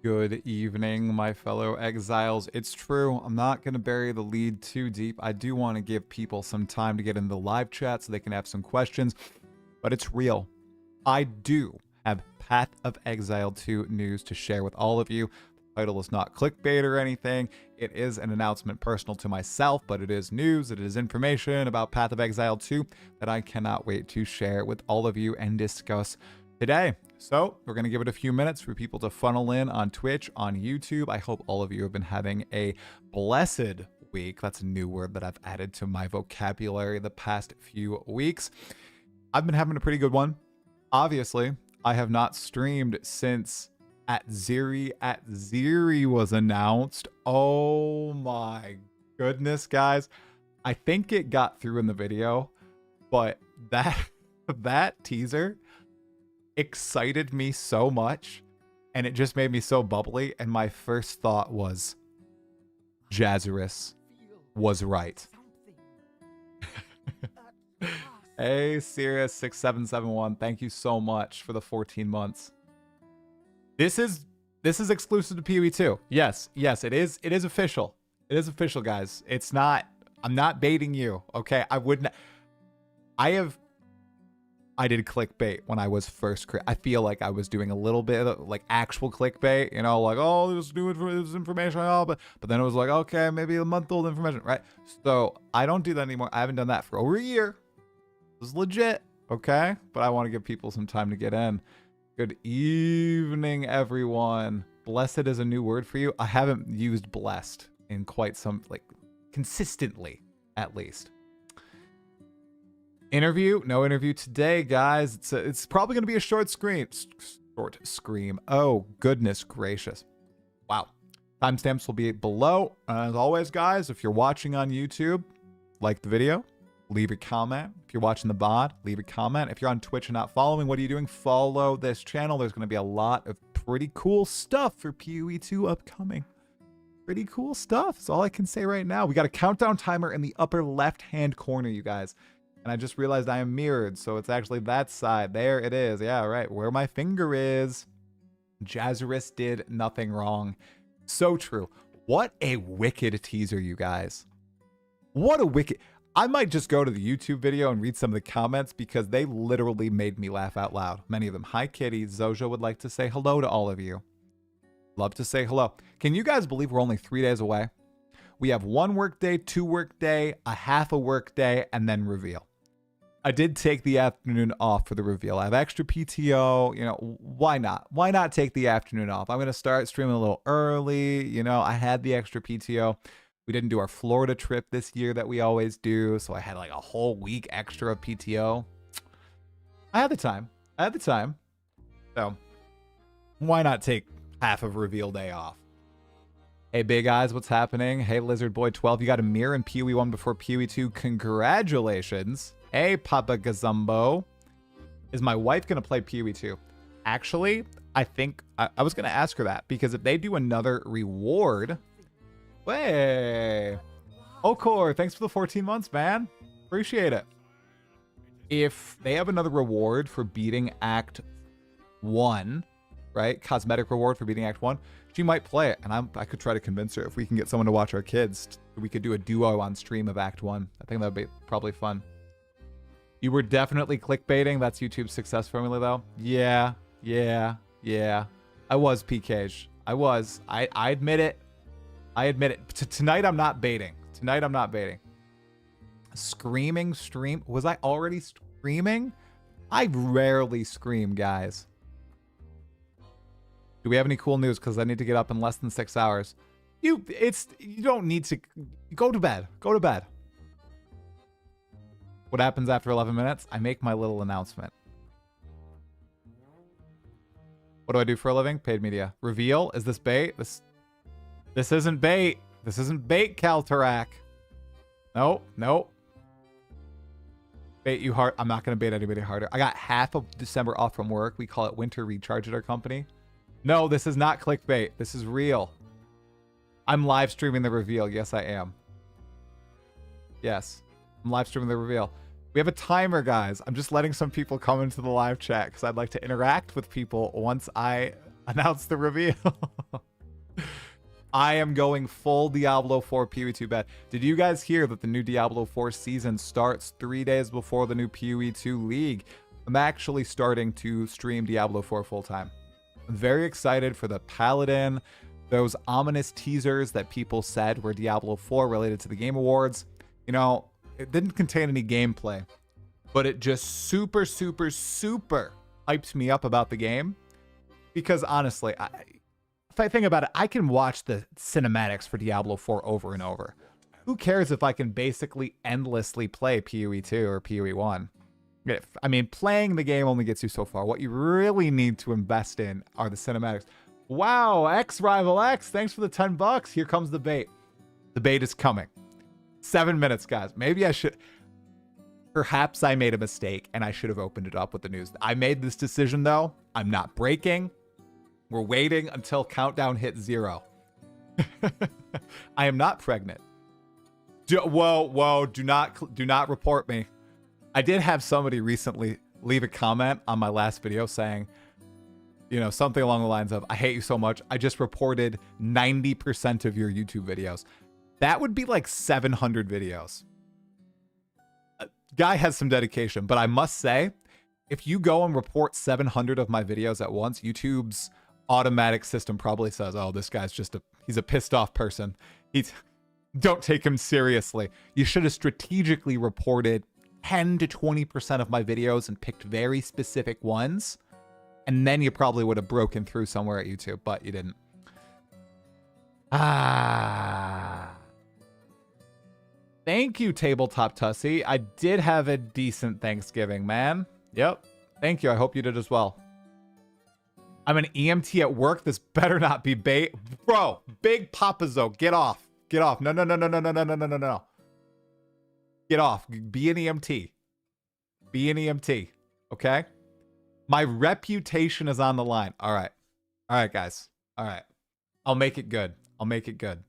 Good evening, my fellow exiles. It's true, I'm not going to bury the lead too deep. I do want to give people some time to get in the live chat so they can have some questions, but it's real. I do have Path of Exile 2 news to share with all of you. The title is not clickbait or anything. It is an announcement personal to myself, but it is news. It is information about Path of Exile 2 that I cannot wait to share with all of you and discuss today. So we're going to give it a few minutes for people to funnel in on Twitch, on YouTube. I hope all of you have been having a blessed week. That's a new word that I've added to my vocabulary the past few weeks. I've been having a pretty good one. Obviously, I have not streamed since Ziri was announced. Oh my goodness, guys. I think it got through in the video, but that teaser excited me so much, and it just made me so bubbly, and my first thought was Jazzarus was right. Hey, Sirius6771, thank you so much for the 14 months. This is exclusive to PoE 2. Yes, it is official. It is official, guys. It's not, I'm not baiting you, okay? I did clickbait when I was first I feel like I was doing a little bit of like actual clickbait, you know, like, oh, this information, oh, but then it was like, okay, maybe a month-old information, right? So I don't do that anymore. I haven't done that for over a year. This is legit, okay? But I want to give people some time to get in. Good evening, everyone. Blessed is a new word for you. I haven't used blessed in quite some, like, consistently, at least. Interview? No interview today, guys. It's probably going to be a short scream. Short scream. Oh, goodness gracious. Wow. Timestamps will be below. As always, guys, if you're watching on YouTube, like the video, leave a comment. If you're watching the VOD, leave a comment. If you're on Twitch and not following, what are you doing? Follow this channel. There's going to be a lot of pretty cool stuff for PoE 2 upcoming. Pretty cool stuff. That's all I can say right now. We got a countdown timer in the upper left-hand corner, you guys. And I just realized I am mirrored, so it's actually that side. There it is. Yeah, right. Where my finger is. Jazzarus did nothing wrong. So true. What a wicked teaser, you guys. What a wicked... I might just go to the YouTube video and read some of the comments because they literally made me laugh out loud. Many of them. Hi, Kitty. Zoja would like to say hello to all of you. Love to say hello. Can you guys believe we're only 3 days away? We have 1 work day, 2 work day, a half a work day, and then reveal. I did take the afternoon off for the reveal. I have extra PTO, you know, why not? Why not take the afternoon off? I'm going to start streaming a little early. You know, I had the extra PTO. We didn't do our Florida trip this year that we always do, so I had like a whole week extra of PTO. I had the time. So why not take half of reveal day off? Hey, Big Eyes, what's happening? Hey, Lizard Boy 12, you got a mirror in PoE 1 before PoE 2. Congratulations. Hey, Papa Gazumbo. Is my wife going to play PoE 2? Actually, I think I was going to ask her that because if they do another reward... Hey! Okor, thanks for the 14 months, man. Appreciate it. If they have another reward for beating Act 1, right? Cosmetic reward for beating Act 1, she might play it. And I could try to convince her if we can get someone to watch our kids. We could do a duo on stream of Act 1. I think that would be probably fun. You were definitely clickbaiting. That's YouTube's success formula, though. Yeah. I was, PK's. I was. I admit it. Tonight, I'm not baiting. Screaming stream. Was I already screaming? I rarely scream, guys. Do we have any cool news? Because I need to get up in less than 6 hours. You don't need to. Go to bed. What happens after 11 minutes? I make my little announcement. What do I do for a living? Paid media. Reveal? Is this bait? This isn't bait. This isn't bait, Kaltarak. Nope. Bait you hard. I'm not going to bait anybody harder. I got half of December off from work. We call it winter recharge at our company. No, this is not clickbait. This is real. I'm live streaming the reveal. Yes, I am. Yes. I'm live streaming the reveal. We have a timer, guys. I'm just letting some people come into the live chat because I'd like to interact with people once I Announce the reveal. I am going full Diablo 4 PoE2 bet. Did you guys hear that the new Diablo 4 season starts 3 days before the new PoE2 League? I'm actually starting to stream Diablo 4 full-time. I'm very excited for the Paladin, those ominous teasers that people said were Diablo 4 related to the Game Awards. You know, it didn't contain any gameplay, but it just super hyped me up about the game. Because honestly, if I think about it, I can watch the cinematics for Diablo 4 over and over. Who cares if I can basically endlessly play PoE 2 or PoE 1? I mean, playing the game only gets you so far. What you really need to invest in are the cinematics. Wow, Rival X, thanks for the $10. Here comes the bait. The bait is coming. 7 minutes, guys. Maybe I should... Perhaps I made a mistake and I should have opened it up with the news. I made this decision, though. I'm not breaking. We're waiting until countdown hits 0. I am not pregnant. Whoa, do not report me. I did have somebody recently leave a comment on my last video saying, you know, something along the lines of, I hate you so much. I just reported 90% of your YouTube videos. That would be like 700 videos. Guy has some dedication, but I must say, if you go and report 700 of my videos at once, YouTube's automatic system probably says, oh, this guy's just he's a pissed off person. Don't take him seriously. You should have strategically reported 10 to 20% of my videos and picked very specific ones. And then you probably would have broken through somewhere at YouTube, but you didn't. Thank you, Tabletop Tussie. I did have a decent Thanksgiving, man. Yep. Thank you. I hope you did as well. I'm an EMT at work. This better not be bait. Bro, Big Papazo, get off. Get off. No. Get off. Be an EMT. Be an EMT. Okay? My reputation is on the line. All right. All right, guys. All right. I'll make it good. I'll make it good.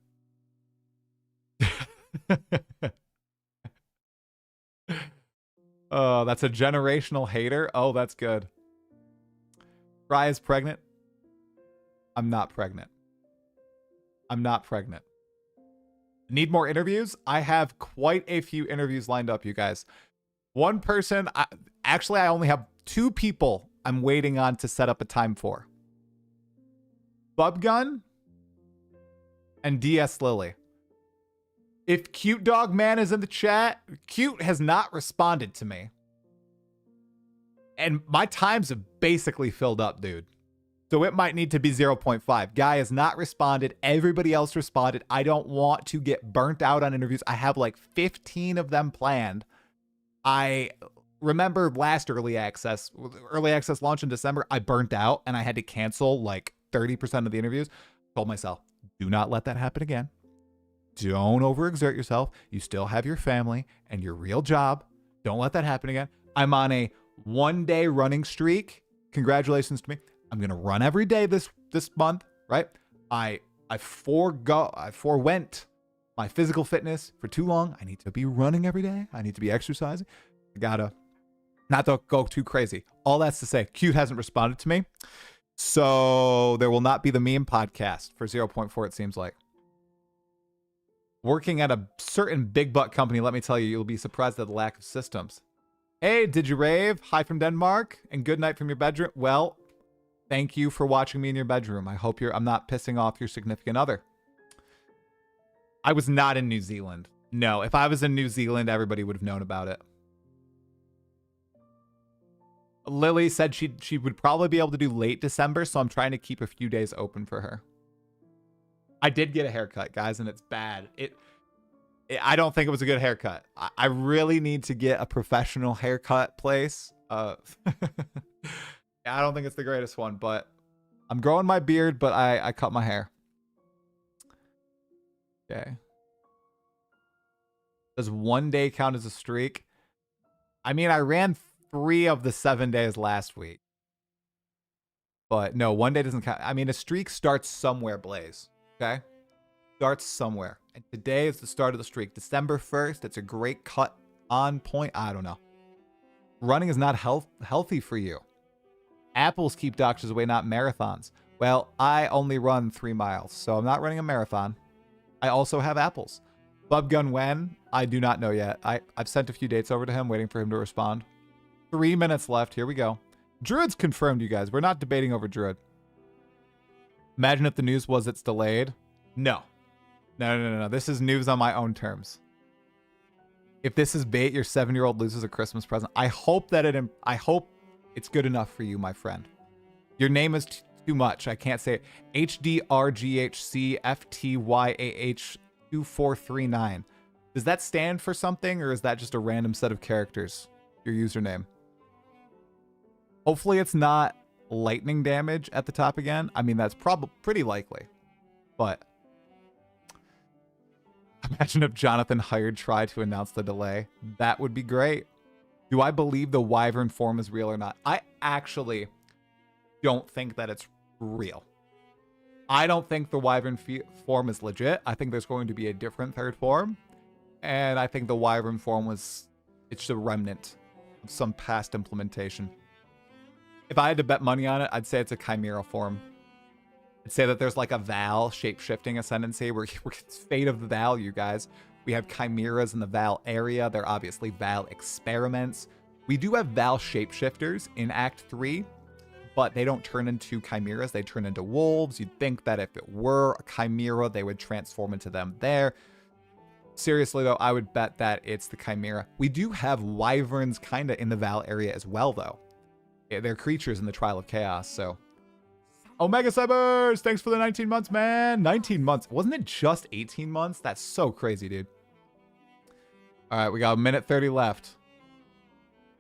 Oh, that's a generational hater. Oh, that's good. Fry is pregnant. I'm not pregnant. I'm not pregnant. Need more interviews? I have quite a few interviews lined up, you guys. One person, actually, I only have 2 people I'm waiting on to set up a time for. Bubgun and DS Lily. If Cute Dog Man is in the chat, Cute has not responded to me. And my times have basically filled up, dude. So it might need to be 0.5. Guy has not responded. Everybody else responded. I don't want to get burnt out on interviews. I have like 15 of them planned. I remember last early access launch in December, I burnt out and I had to cancel like 30% of the interviews. Told myself, do not let that happen again. Don't overexert yourself. You still have your family and your real job. Don't let that happen again. I'm on a 1-day running streak. Congratulations to me. I'm going to run every day this month, right? I forewent my physical fitness for too long. I need to be running every day. I need to be exercising. I gotta not to go too crazy. All that's to say, Cute hasn't responded to me. So there will not be the meme podcast for 0.4, it seems like. Working at a certain big butt company, let me tell you, you'll be surprised at the lack of systems. Hey, did you rave? Hi from Denmark and good night from your bedroom. Well, thank you for watching me in your bedroom. I hope I'm not pissing off your significant other. I was not in New Zealand. No, if I was in New Zealand, everybody would have known about it. Lily said she would probably be able to do late December, so I'm trying to keep a few days open for her. I did get a haircut, guys, and it's bad. I don't think it was a good haircut. I really need to get a professional haircut place. I don't think it's the greatest one, but I'm growing my beard, but I cut my hair. Okay. Does 1 day count as a streak? I mean, I ran 3 of the 7 days last week. But no, 1 day doesn't count. I mean, a streak starts somewhere, Blaze. Okay? Starts somewhere. And today is the start of the streak. December 1st. It's a great cut on point. I don't know. Running is not healthy for you. Apples keep doctors away, not marathons. Well, I only run 3 miles, so I'm not running a marathon. I also have apples. Bubgun when? I do not know yet. I've sent a few dates over to him, waiting for him to respond. 3 minutes left. Here we go. Druid's confirmed, you guys. We're not debating over Druid. Imagine if the news was it's delayed. No. No. This is news on my own terms. If this is bait, your 7-year-old loses a Christmas present. I hope it's good enough for you, my friend. Your name is too much. I can't say it. HDRGHCFTYAH2439. Does that stand for something, or is that just a random set of characters? Your username. Hopefully it's not lightning damage at the top again. I mean, that's probably pretty likely. But imagine if Jonathan Hired tried to announce the delay. That would be great. Do I believe the Wyvern form is real or not? I actually don't think that it's real. I don't think the Wyvern form is legit. I think there's going to be a different third form. And I think the Wyvern form it's a remnant of some past implementation. If I had to bet money on it, I'd say it's a Chimera form. I'd say that there's like a Vaal shape-shifting ascendancy. We're it's Fate of the Vaal, you guys. We have Chimeras in the Vaal area. They're obviously Vaal experiments. We do have Vaal shapeshifters in Act 3, but they don't turn into Chimeras. They turn into wolves. You'd think that if it were a Chimera, they would transform into them there. Seriously, though, I would bet that it's the Chimera. We do have Wyverns kind of in the Vaal area as well, though. They're creatures in the Trial of Chaos, so. Omega Cybers, thanks for the 19 months, man. 19 months. Wasn't it just 18 months? That's so crazy, dude. All right, we got 1:30 left.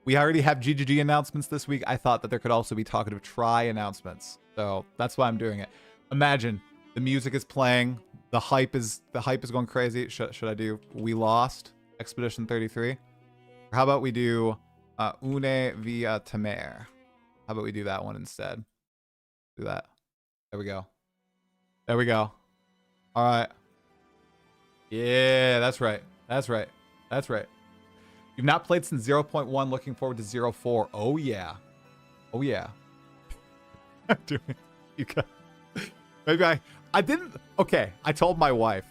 We already have GGG announcements this week. I thought that there could also be Talkative Try announcements, so that's why I'm doing it. Imagine the music is playing, the hype is going crazy. Should I do We Lost Expedition 33? Or how about we do Une Via Temer? How about we do that one instead? Do that. There we go. There we go. All right. Yeah, that's right. That's right. That's right. You've not played since 0.1. Looking forward to 0.4. Oh, yeah. Oh, yeah. You got... Maybe I didn't... Okay, I told my wife,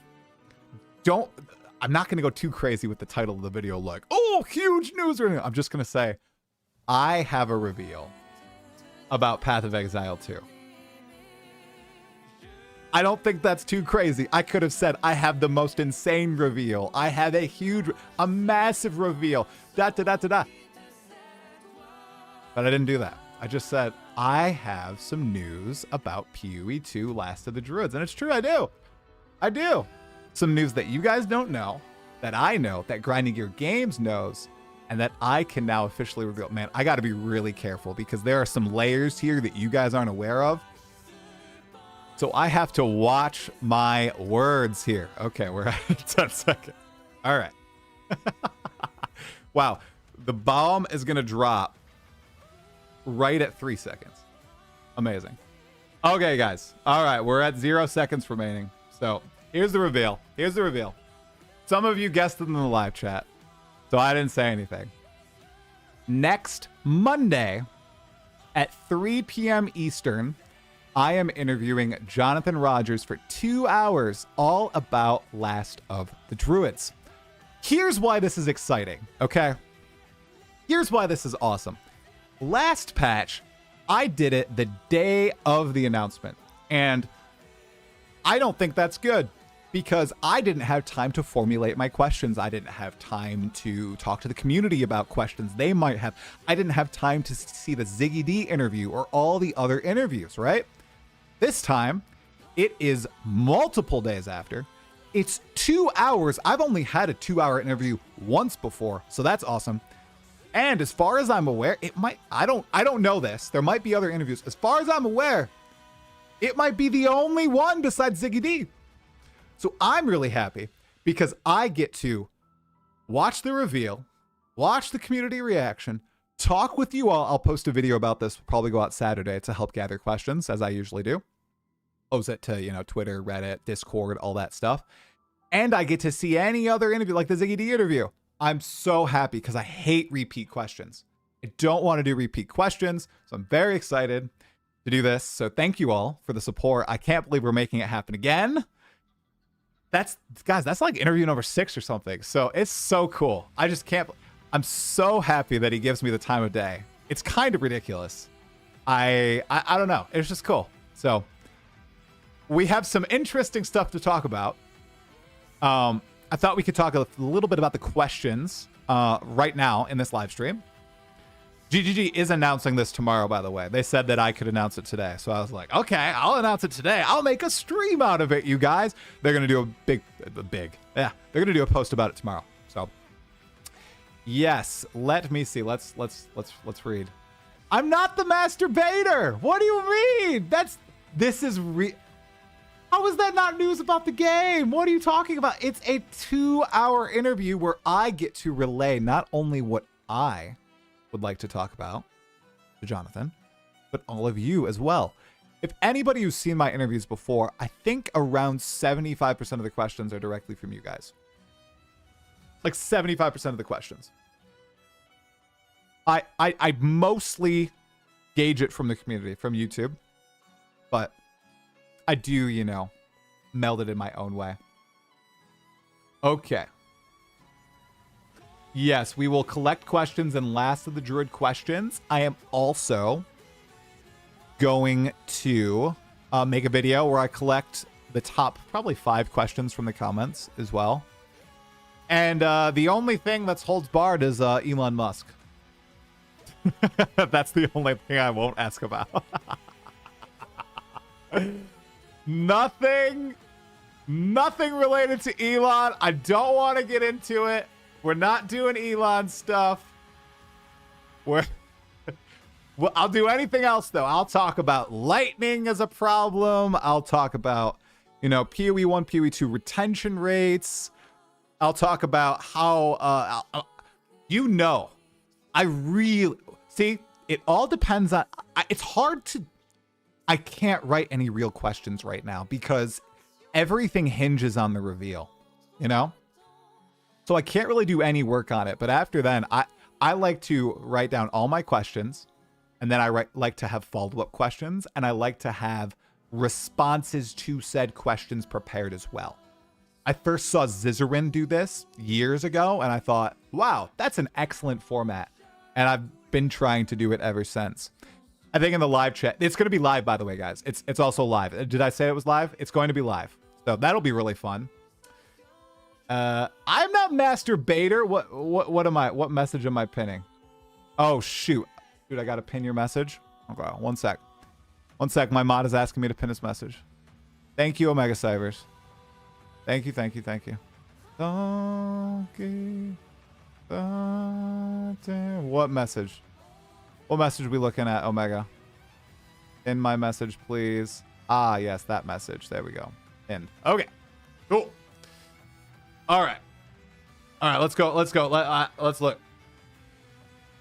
I'm not going to go too crazy with the title of the video like, oh, huge news. Or I'm just going to say, I have a reveal about Path of Exile 2. I don't think that's too crazy. I could have said I have the most insane reveal. I have a massive reveal. But I didn't do that. I just said I have some news about PoE 2 Last of the Druids. And it's true, I do. I do. Some news that you guys don't know, that I know, that Grinding Gear Games knows, and that I can now officially reveal. Man, I got to be really careful because there are some layers here that you guys aren't aware of. So I have to watch my words here. Okay, we're at 10 seconds. All right. Wow. The bomb is going to drop right at 3 seconds. Amazing. Okay, guys. All right, we're at 0 seconds remaining. So here's the reveal. Here's the reveal. Some of you guessed it in the live chat, so I didn't say anything. Next Monday at 3 p.m. Eastern, I am interviewing Jonathan Rogers for 2 hours, all about Last of the Druids. Here's why this is exciting, okay? Here's why this is awesome. Last patch, I did it the day of the announcement, and I don't think that's good because I didn't have time to formulate my questions. I didn't have time to talk to the community about questions they might have. I didn't have time to see the Ziggy D interview or all the other interviews, right? This time, it is multiple days after. It's 2 hours. I've only had a 2-hour interview once before, so that's awesome. And as far as I'm aware, I don't know this. There might be other interviews. As far as I'm aware, it might be the only one besides Ziggy D. So I'm really happy because I get to watch the reveal, watch the community reaction, talk with you all. I'll post a video about this, probably go out Saturday to help gather questions, as I usually do. Post it to, Twitter, Reddit, Discord, all that stuff. And I get to see any other interview, like the Ziggy D interview. I'm so happy because I hate repeat questions. I don't want to do repeat questions, so I'm very excited. to do this. So thank you all for the support. I can't believe we're making it happen again. Guys, that's like interview number 6 or something. So it's so cool. I just can't. I'm so happy that he gives me the time of day. It's kind of ridiculous. I don't know. It's just cool. So we have some interesting stuff to talk about. I thought we could talk a little bit about the questions right now in this live stream. GGG is announcing this tomorrow, by the way. They said that I could announce it today. So I was like, okay, I'll announce it today. I'll make a stream out of it, you guys. They're going to do they're going to do a post about it tomorrow. So yes, let me see. Let's read. I'm not the masturbator. What do you mean? How is that not news about the game? What are you talking about? It's a 2-hour interview where I get to relay not only what I would like to talk about to Jonathan, but all of you as well. If anybody who's seen my interviews before, I think around 75% of the questions are directly from you guys. Like 75% of the questions. I mostly gauge it from the community, from YouTube, but I do, meld it in my own way. Okay. Yes, we will collect questions and last of the Druid questions. I am also going to make a video where I collect the top probably 5 questions from the comments as well. And the only thing that's holds barred is Elon Musk. That's the only thing I won't ask about. Nothing related to Elon. I don't want to get into it. We're not doing Elon stuff. Well, I'll do anything else, though. I'll talk about lightning as a problem. I'll talk about, PoE 1, PoE 2 retention rates. I'll talk about how, I really... See, it all depends on... It's hard to... I can't write any real questions right now because everything hinges on the reveal, So I can't really do any work on it. But after then, I like to write down all my questions, and then I like to have follow-up questions, and I like to have responses to said questions prepared as well. I first saw Zizarin do this years ago, and I thought, wow, that's an excellent format. And I've been trying to do it ever since. I think in the live chat, it's going to be live, by the way, guys. It's also live. Did I say it was live? It's going to be live. So that'll be really fun. I'm not masturbator. What message am I pinning? Oh, shoot. Dude, I got to pin your message. Okay, one sec. My mod is asking me to pin his message. Thank you, Omega Cybers. Thank you. What message? What message are we looking at, Omega? In my message, please. Ah, yes, that message. There we go. End. Okay. Cool. All right, let's go. Let's look.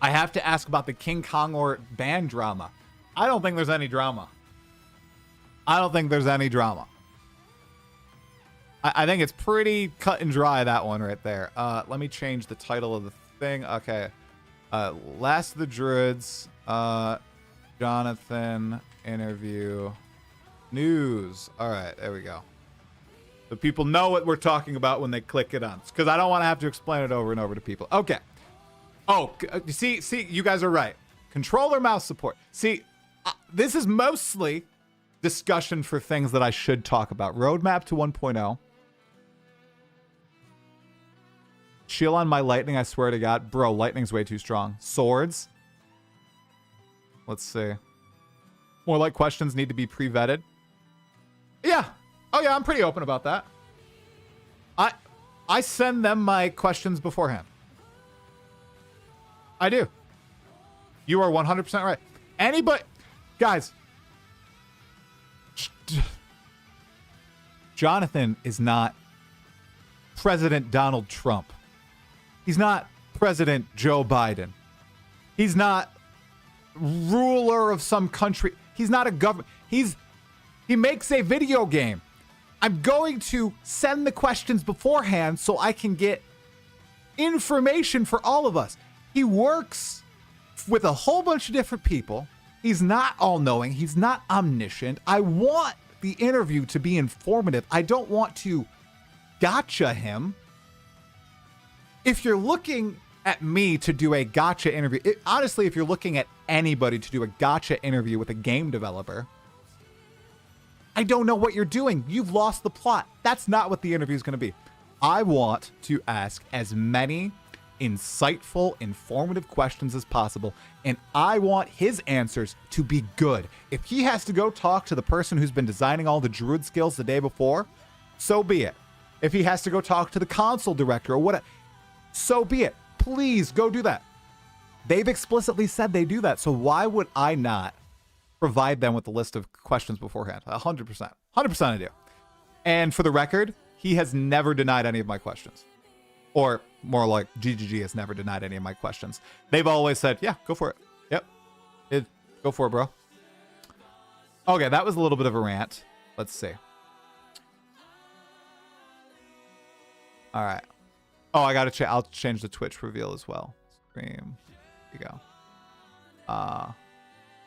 I have to ask about the King Kong or band drama. I don't think there's any drama. I think it's pretty cut and dry, that one right there. Let me change the title of the thing. Okay. Last of the Druids. Jonathan interview news. All right, there we go. So people know what we're talking about when they click it on. Because I don't want to have to explain it over and over to people. Okay. Oh, see, you guys are right. Controller mouse support. See, this is mostly discussion for things that I should talk about. Roadmap to 1.0. Chill on my lightning, I swear to God. Bro, lightning's way too strong. Swords. Let's see. More like questions need to be pre-vetted. Yeah. Oh, yeah, I'm pretty open about that. I send them my questions beforehand. I do. You are 100% right. Anybody... Guys. Jonathan is not President Donald Trump. He's not President Joe Biden. He's not ruler of some country. He's not a government. He makes a video game. I'm going to send the questions beforehand so I can get information for all of us. He works with a whole bunch of different people. He's not all-knowing. He's not omniscient. I want the interview to be informative. I don't want to gotcha him. If you're looking at me to do a gotcha interview, honestly, if you're looking at anybody to do a gotcha interview with a game developer, I don't know what you're doing. You've lost the plot. That's not what the interview is going to be. I want to ask as many insightful, informative questions as possible, and I want his answers to be good. If he has to go talk to the person who's been designing all the Druid skills the day before, so be it. If he has to go talk to the console director or whatever, so be it. Please go do that. They've explicitly said they do that, so why would I not provide them with a list of questions beforehand? 100%. 100% I do. And for the record, he has never denied any of my questions. Or more like GGG has never denied any of my questions. They've always said, yeah, go for it. Yep. Go for it, bro. Okay, that was a little bit of a rant. Let's see. All right. Oh, I got to I'll change the Twitch reveal as well. Stream. Here you go.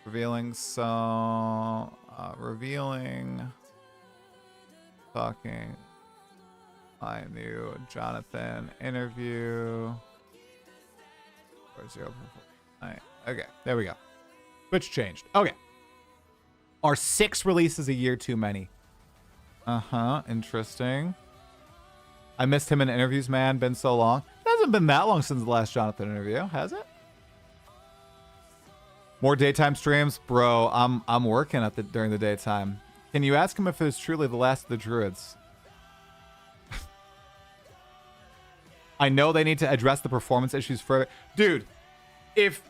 Revealing talking my new Jonathan interview. Okay, there we go. Twitch changed. Okay. Are 6 releases a year too many? Interesting. I missed him in interviews, man. Been so long. It hasn't been that long since the last Jonathan interview, has it? More daytime streams? Bro, I'm working during the daytime. Can you ask him if it's truly the last of the Druids? I know they need to address the performance issues further. Dude, if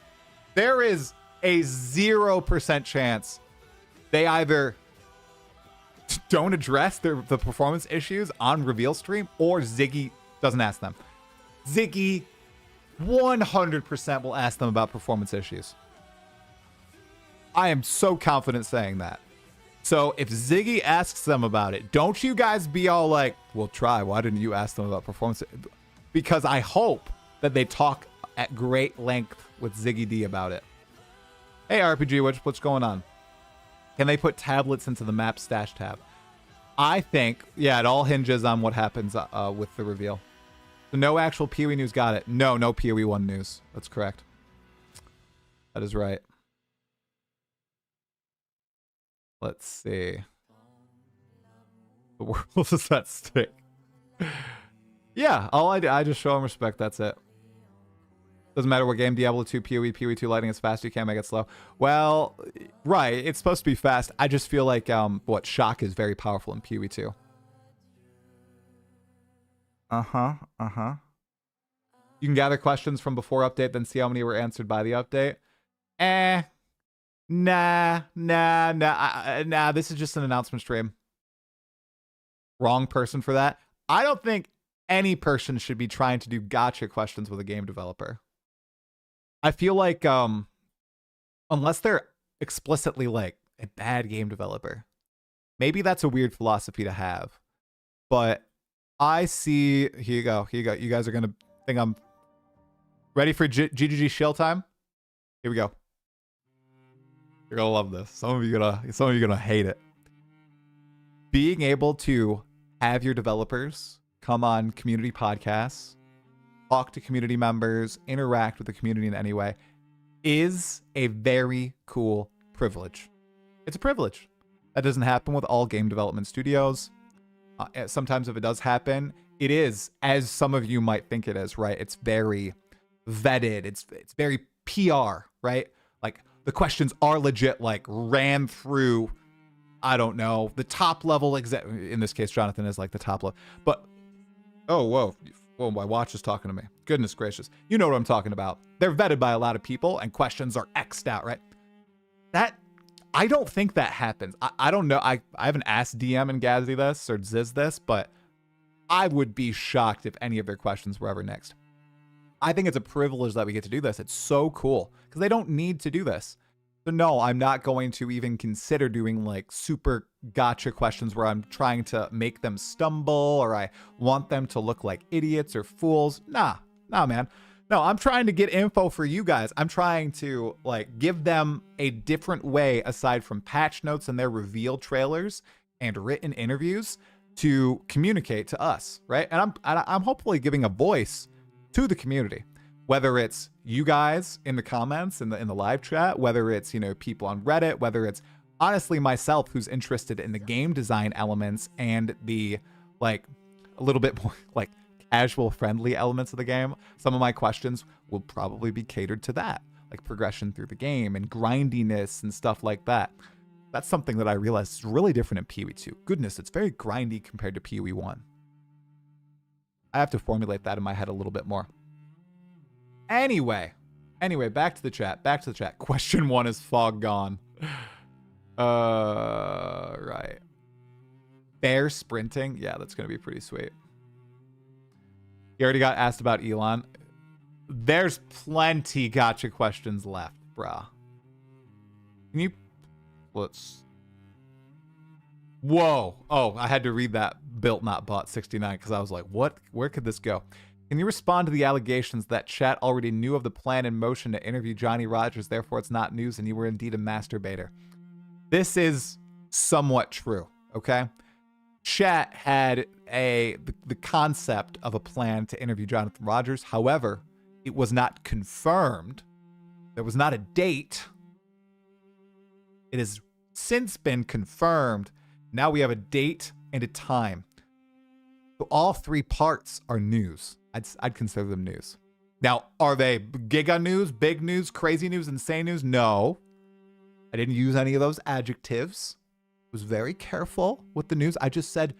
there is a 0% chance they either don't address the performance issues on reveal stream or Ziggy doesn't ask them. Ziggy 100% will ask them about performance issues. I am so confident saying that. So if Ziggy asks them about it, don't you guys be all like, well, try. Why didn't you ask them about performance? Because I hope that they talk at great length with Ziggy D about it. Hey, RPG, what's going on? Can they put tablets into the map stash tab? I think, yeah, it all hinges on what happens with the reveal. So no actual PoE news. Got it. No PoE 1 news. That's correct. That is right. Let's see. The world is at stake. Yeah, all I do, I just show them respect. That's it. Doesn't matter what game. Diablo 2 PoE, PoE 2 lighting is fast. You can't make it slow. Well, right. It's supposed to be fast. I just feel like shock is very powerful in PoE 2. You can gather questions from before update, then see how many were answered by the update. Nah. This is just an announcement stream. Wrong person for that. I don't think any person should be trying to do gotcha questions with a game developer. I feel like unless they're explicitly like a bad game developer, maybe that's a weird philosophy to have. But I see, here you go. You guys are gonna think I'm ready for GGG shill time. Here we go. You're gonna love this. Some of you gonna hate it. Being able to have your developers come on community podcasts, talk to community members, interact with the community in any way is a very cool privilege. It's a privilege. That doesn't happen with all game development studios. Sometimes if it does happen, it is, as some of you might think it is, right? It's very vetted. It's very PR, right? Like the questions are legit, like ran through, I don't know, the top level in this case, Jonathan is like the top level. But, oh, whoa, my watch is talking to me. Goodness gracious. You know what I'm talking about. They're vetted by a lot of people and questions are X'd out, right? I don't think that happens. I don't know. I haven't asked DM and Gazzy this or Ziz this, but I would be shocked if any of their questions were ever next. I think it's a privilege that we get to do this. It's so cool because they don't need to do this. So no, I'm not going to even consider doing like super gotcha questions where I'm trying to make them stumble or I want them to look like idiots or fools. Nah, man. No, I'm trying to get info for you guys. I'm trying to like give them a different way aside from patch notes and their reveal trailers and written interviews to communicate to us, right? And I'm hopefully giving a voice to the community, whether it's you guys in the comments in the live chat, whether it's, you know, people on Reddit, whether it's honestly myself who's interested in the game design elements and the like a little bit more like casual friendly elements of the game. Some of my questions will probably be catered to that, like progression through the game and grindiness and stuff like that. That's something that I realized is really different in PoE 2. Goodness, it's very grindy compared to PoE 1. I have to formulate that in my head a little bit more. Anyway, back to the chat. Question 1 is fog gone. Right. Bear sprinting. Yeah, that's going to be pretty sweet. You already got asked about Elon. There's plenty gotcha questions left, brah. Can you... Let's... Whoa. Oh, I had to read that built not bought 69 because I was like, what? Where could this go? Can you respond to the allegations that chat already knew of the plan in motion to interview Johnny Rogers, therefore it's not news and you were indeed a masturbator? This is somewhat true, okay? Chat had the concept of a plan to interview Jonathan Rogers. However, it was not confirmed. There was not a date. It has since been confirmed. Now we have a date and a time. So all 3 parts are news. I'd consider them news. Now, are they giga news, big news, crazy news, insane news? No. I didn't use any of those adjectives. Was very careful with the news. I just said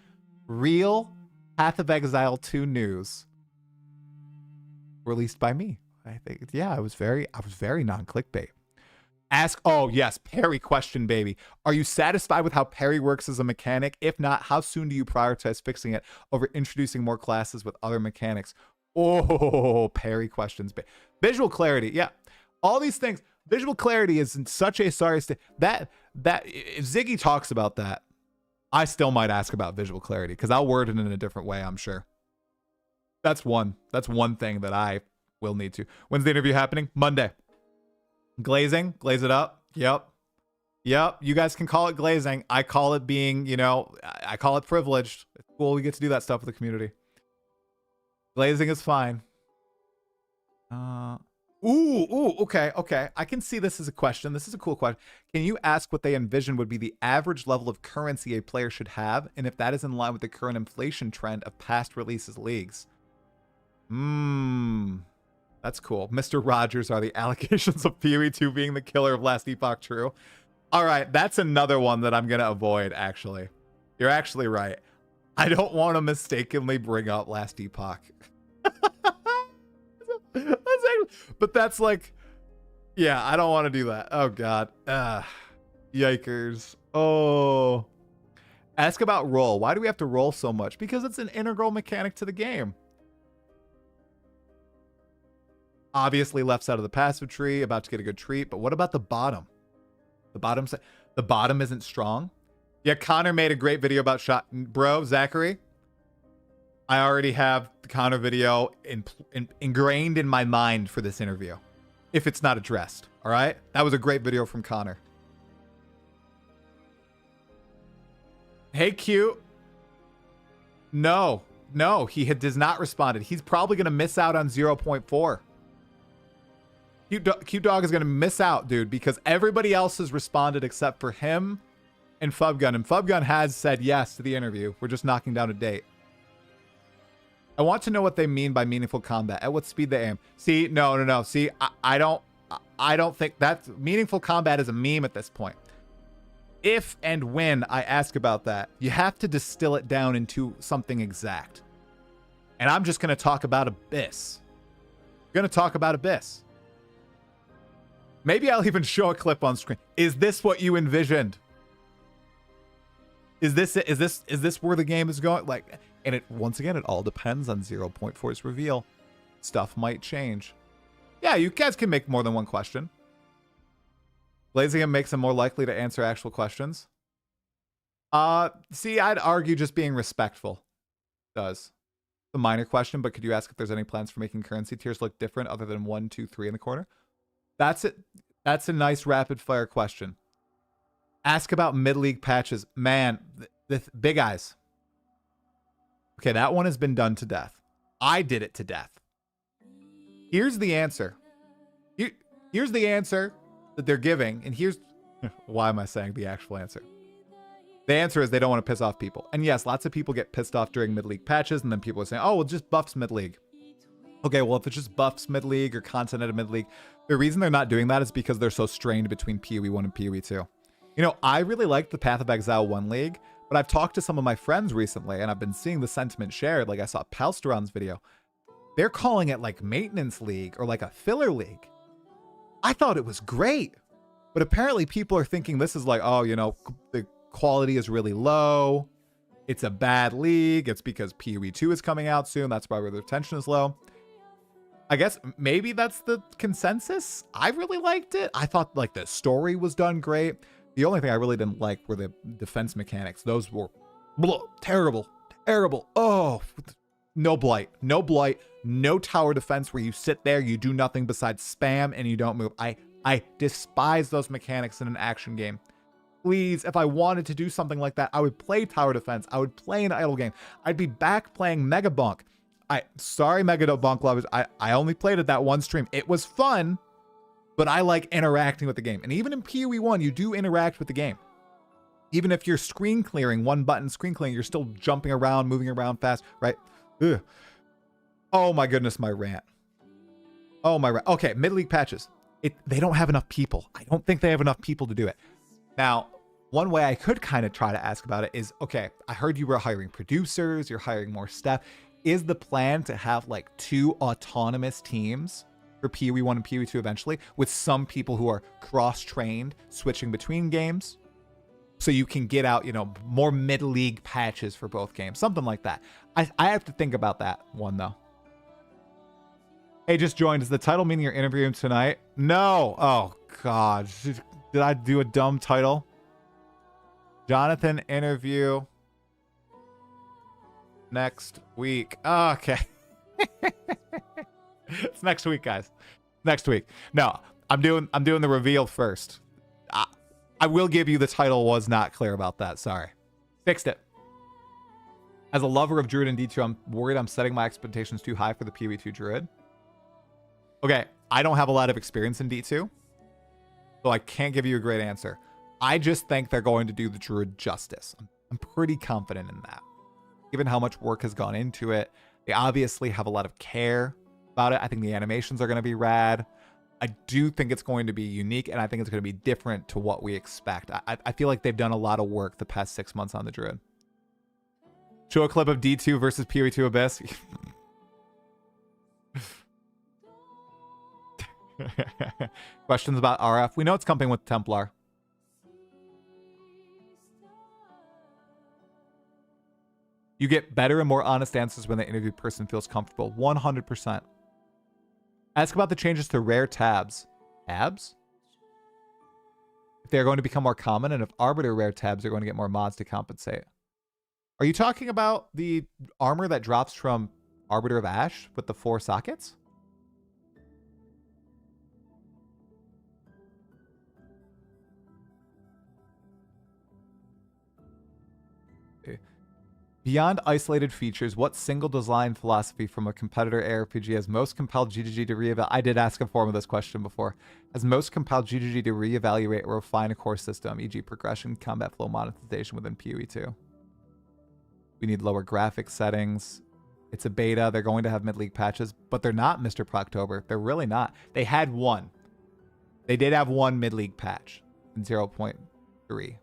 real Path of Exile 2 news released by me. I think, yeah, I was very non-clickbait. Ask, oh yes, parry question, baby. Are you satisfied with how parry works as a mechanic? If not, how soon do you prioritize fixing it over introducing more classes with other mechanics? Oh, parry questions. Visual clarity, yeah. All these things. Visual clarity is in such a sorry state that if Ziggy talks about that, I still might ask about visual clarity because I'll word it in a different way, I'm sure. That's one thing that I will need to. When's the interview happening? Monday. Glazing, glaze it up. Yep. You guys can call it glazing. I call it being, you know, I call it privileged. It's cool. We get to do that stuff with the community. Glazing is fine. Okay. I can see this as a question. This is a cool question. Can you ask what they envision would be the average level of currency a player should have, and if that is in line with the current inflation trend of past releases leagues? That's cool. Mr. Rogers, are the allegations of PoE 2 being the killer of Last Epoch true? All right, that's another one that I'm going to avoid, actually. You're actually right. I don't want to mistakenly bring up Last Epoch. But that's like, yeah, I don't want to do that. Oh, God. Yikers. Oh. Ask about roll. Why do we have to roll so much? Because it's an integral mechanic to the game. Obviously left side of the passive tree, about to get a good treat. But what about the bottom? The bottom isn't strong. Yeah, Connor made a great video about shot. Bro, Zachary, I already have the Connor video ingrained in my mind for this interview, if it's not addressed. All right? That was a great video from Connor. Hey, Q. No, he does not responded. He's probably going to miss out on 0.4. Cute Dog is going to miss out, dude, because everybody else has responded except for him and Fubgun. And Fubgun has said yes to the interview. We're just knocking down a date. I want to know what they mean by meaningful combat. At what speed they aim. See, no. See, I don't think that's meaningful combat is a meme at this point. If and when I ask about that, you have to distill it down into something exact. And I'm just going to talk about Abyss. I'm going to talk about Abyss. Maybe I'll even show a clip on screen. Is this what you envisioned? Is this where the game is going? Like, and it once again, it all depends on 0.4's reveal. Stuff might change. Yeah, you guys can make more than one question. Glazing him makes him more likely to answer actual questions. See, I'd argue just being respectful does. a minor question, but could you ask if there's any plans for making currency tiers look different other than 1, 2, 3 in the corner? That's it. That's a nice rapid fire question. Ask about mid-league patches. Man, the big eyes. Okay, that one has been done to death. I did it to death. Here's the answer. Here's the answer that they're giving, and here's why am I saying the actual answer? The answer is they don't want to piss off people. And yes, lots of people get pissed off during mid-league patches, and then people are saying, oh, well, just buffs mid-league. Okay, well, if it's just buffs mid-league or content at a mid-league, the reason they're not doing that is because they're so strained between PoE 1 and PoE 2. You know, I really liked the Path of Exile 1 League, but I've talked to some of my friends recently, and I've been seeing the sentiment shared. Like I saw Palsteron's video. They're calling it like maintenance league or like a filler league. I thought it was great, but apparently people are thinking this is like, oh, you know, the quality is really low. It's a bad league. It's because PoE 2 is coming out soon. That's why the retention is low. I guess maybe that's the consensus. I really liked it. I thought like the story was done great. The only thing I really didn't like were the defense mechanics. Those were terrible, terrible. Oh, no blight, no blight, no tower defense where you sit there, you do nothing besides spam and you don't move. I despise those mechanics in an action game. Please, if I wanted to do something like that, I would play tower defense. I would play an idle game. I'd be back playing Mega Bonk. Sorry, Mega Bonk lovers. I only played it that one stream. It was fun, but I like interacting with the game. And even in PoE 1, you do interact with the game. Even if you're screen clearing, one button screen clearing, you're still jumping around, moving around fast, right? Ugh. Oh my goodness, my rant. Oh my rant. Okay, mid-league patches. They don't have enough people. I don't think they have enough people to do it. Now, one way I could kind of try to ask about it is, okay, I heard you were hiring producers, you're hiring more staff. Is the plan to have like 2 autonomous teams for PoE 1 and PoE 2 eventually, with some people who are cross-trained switching between games? So you can get out, you know, more mid-league patches for both games. Something like that. I have to think about that one, though. Hey, just joined. Is the title meaning you're interviewing tonight? No. Oh, God. Did I do a dumb title? Jonathan interview next week. Oh, okay. It's next week, guys. Next week. No, I'm doing the reveal first. I will give you the title was not clear about that. Sorry. Fixed it. As a lover of Druid and D2, I'm worried I'm setting my expectations too high for the PoE 2 Druid. Okay, I don't have a lot of experience in D2, so I can't give you a great answer. I just think they're going to do the Druid justice. I'm pretty confident in that. Given how much work has gone into it, they obviously have a lot of care about it. I think the animations are going to be rad. I do think it's going to be unique, and I think it's going to be different to what we expect. I feel like they've done a lot of work the past 6 months on the Druid. Show a clip of D2 versus PoE 2 Abyss. Questions about RF? We know it's coming with Templar. You get better and more honest answers when the interviewed person feels comfortable. 100%. Ask about the changes to rare tabs. Tabs? If they're going to become more common, and if Arbiter rare tabs are going to get more mods to compensate. Are you talking about the armor that drops from Arbiter of Ash with the 4 sockets? Beyond isolated features, what single design philosophy from a competitor ARPG has most compelled GGG to reevaluate? I did ask a form of this question before. Has most compelled GGG to reevaluate or refine a core system, e.g. progression, combat flow, monetization within PoE 2? We need lower graphics settings. It's a beta. They're going to have mid-league patches, but they're not, Mr. Proctober. They're really not. They had one. They did have one mid-league patch in 0.3.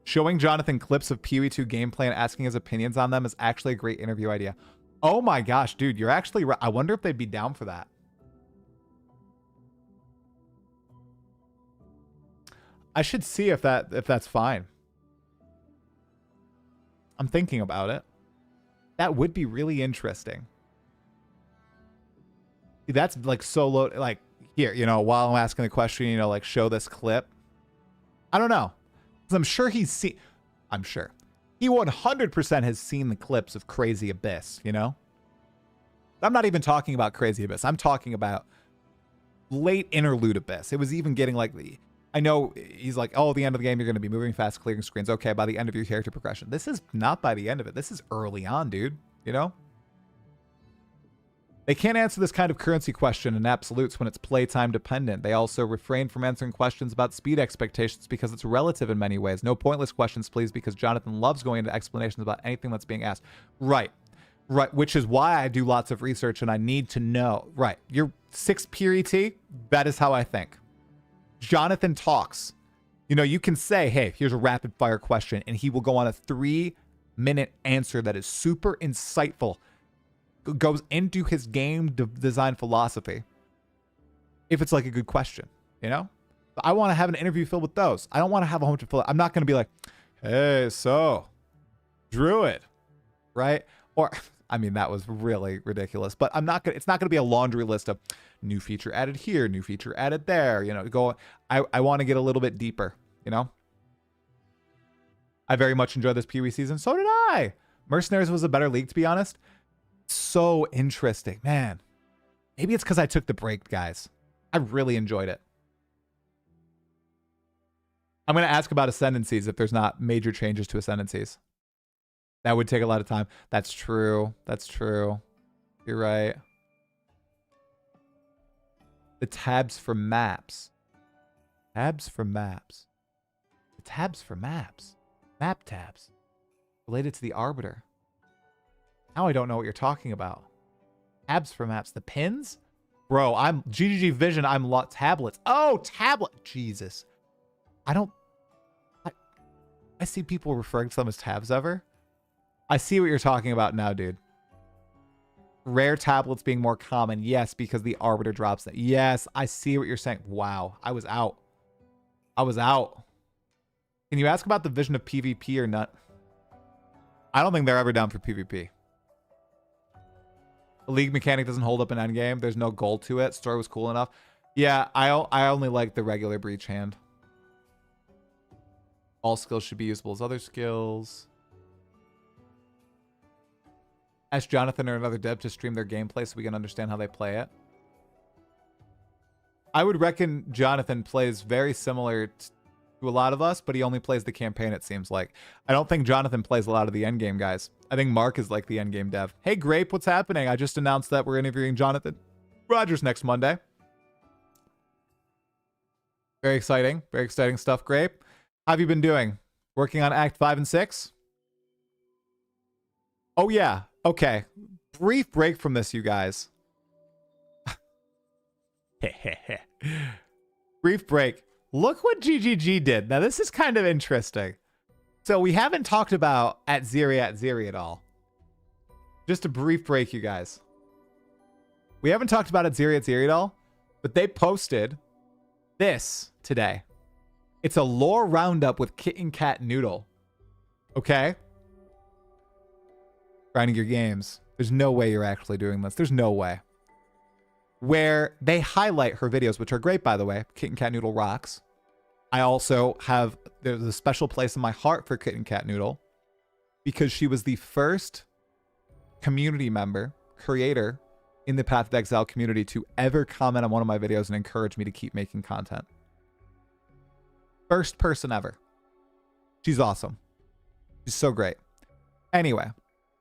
Showing Jonathan clips of PoE 2 gameplay and asking his opinions on them is actually a great interview idea. Oh my gosh, dude, you're actually right. I wonder if they'd be down for that. I should see if that's fine. I'm thinking about it. That would be really interesting. That's like so low. Like here, you know, while I'm asking the question, you know, like show this clip. I don't know. I'm sure he's seen. I'm sure He 100% has seen the clips of Crazy Abyss, you know? I'm not even talking about Crazy Abyss. I'm talking about late interlude Abyss. It was even getting like I know he's like, oh, the end of the game, you're going to be moving fast, clearing screens. Okay, by the end of your character progression. This is not by the end of it. This is early on, dude. You know? They can't answer this kind of currency question in absolutes when it's playtime dependent. They also refrain from answering questions about speed expectations because it's relative in many ways. No pointless questions, please, because Jonathan loves going into explanations about anything that's being asked. Right. Right. Which is why I do lots of research and I need to know. Right. You're 6 PRET. That is how I think. Jonathan talks. You know, you can say, hey, here's a rapid fire question, and he will go on a 3-minute answer that is super insightful. Goes into his game design philosophy. If it's like a good question, you know? I want to have an interview filled with those. I don't want to have a bunch of I'm not going to be like, hey, so Druid, right? Or I mean, that was really ridiculous, but I'm not going to, it's not going to be a laundry list of new feature added here, new feature added there, you know, I want to get a little bit deeper, you know? I very much enjoyed this Pee Wee season. So did I. Mercenaries was a better league, to be honest. So interesting, man. Maybe it's because I took the break, guys. I really enjoyed it. I'm going to ask about ascendancies if there's not major changes to ascendancies. That would take a lot of time. That's true. That's true. You're right. The tabs for maps. Tabs for maps. The tabs for maps. Map tabs. Related to the Arbiter. Now I don't know what you're talking about. Tabs for maps. The pins? Bro, I'm GGG Vision. I'm tablets. Oh, tablet. Jesus. I see people referring to them as tabs ever. I see what you're talking about now, dude. Rare tablets being more common. Yes, because the Arbiter drops that. Yes, I see what you're saying. Wow. I was out. I was out. Can you ask about the vision of PvP or not? I don't think they're ever down for PvP. The league mechanic doesn't hold up in endgame. There's no goal to it. Story was cool enough. Yeah, I only like the regular breach hand. All skills should be usable as other skills. Ask Jonathan or another dev to stream their gameplay so we can understand how they play it. I would reckon Jonathan plays very similar to a lot of us, but he only plays the campaign, it seems like. I don't think Jonathan plays a lot of the endgame guys. I think Mark is like the endgame dev. Hey, Grape, what's happening? I just announced that we're interviewing Jonathan Rogers next Monday. Very exciting. Very exciting stuff, Grape. How have you been doing? Working on Act 5 and 6? Oh, yeah. Okay. Brief break from this, you guys. Brief break. Look what GGG did. Now, this is kind of interesting. So, we haven't talked about at Zeri at all. Just a brief break, you guys. We haven't talked about at Zeri at all, but they posted this today. It's a lore roundup with Kitten Cat Noodle. Okay? Grinding your games. There's no way you're actually doing this. There's no way. Where they highlight her videos, which are great, by the way. Kitten Cat Noodle rocks. I also have, there's a special place in my heart for Kitten Cat Noodle because she was the first community member, creator in the Path of Exile community to ever comment on one of my videos and encourage me to keep making content. First person ever. She's awesome. She's so great. Anyway,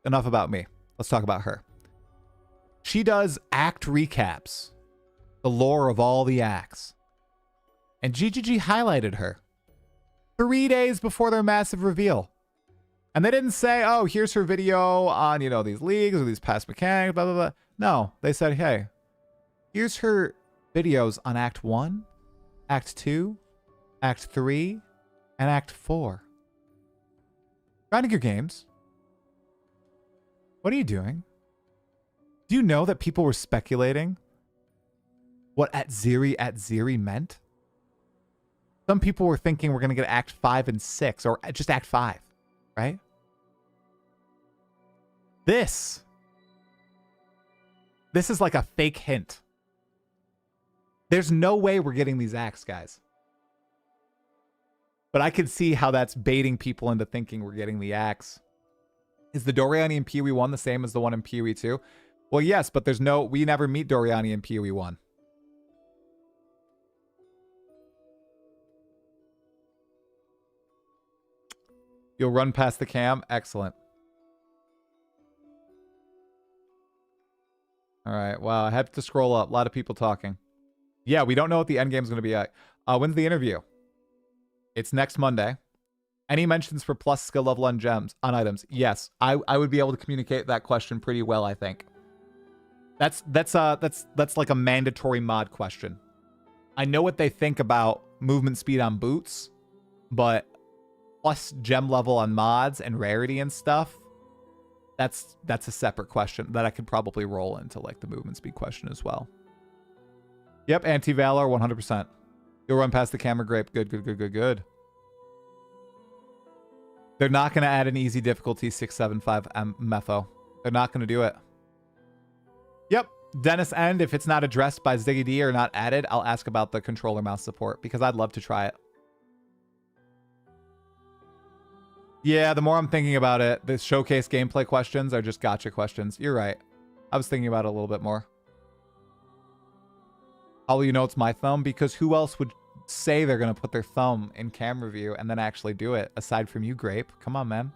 enough about me. Let's talk about her. She does act recaps. The lore of all the acts. And GGG highlighted her 3 days before their massive reveal. And they didn't say, oh, here's her video on, you know, these leagues or these past mechanics, blah, blah, blah. No, they said, hey, here's her videos on Act 1, Act 2, Act 3, and Act 4. Grinding your games. What are you doing? Do you know that people were speculating what at Zeri meant? Some people were thinking we're going to get Act 5 and 6, or just Act 5, right? This is like a fake hint. There's no way we're getting these acts, guys. But I can see how that's baiting people into thinking we're getting the axe. Is the Doriani in PoE 1 the same as the one in PoE 2? Well, yes, but we never meet Doriani in PoE 1. You'll run past the cam? Excellent. All right. Wow, I have to scroll up. A lot of people talking. Yeah, we don't know what the end game is going to be like. When's the interview? It's next Monday. Any mentions for plus skill level on gems, on items? Yes, I would be able to communicate that question pretty well, I think. That's like a mandatory mod question. I know what they think about movement speed on boots, but plus gem level on mods and rarity and stuff, that's a separate question that I could probably roll into like the movement speed question as well. Yep, anti-valor 100%. You'll run past the camera grape. Good. They're not going to add an easy difficulty 675 Metho. They're not going to do it. Yep. Dennis End, if it's not addressed by Ziggy D or not added, I'll ask about the controller mouse support because I'd love to try it. Yeah, the more I'm thinking about it, the showcase gameplay questions are just gotcha questions. You're right. I was thinking about it a little bit more. How will you know it's my thumb? Because who else would say they're going to put their thumb in camera view and then actually do it, aside from you, Grape? Come on, man.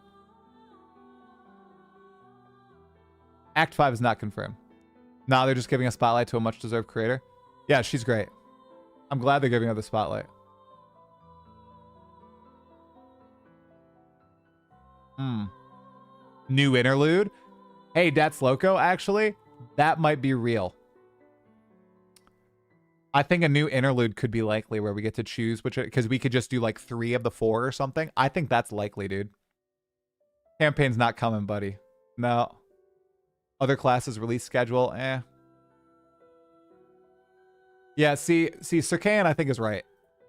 Act 5 is not confirmed. Nah, they're just giving a spotlight to a much-deserved creator. Yeah, she's great. I'm glad they're giving her the spotlight. New interlude? Hey, that's Loco, actually. That might be real. I think a new interlude could be likely where we get to choose which, because we could just do like 3 of the 4 or something. I think that's likely, dude. Campaign's not coming, buddy. No. Other classes release schedule, eh. Yeah, see, Circaean I think is right.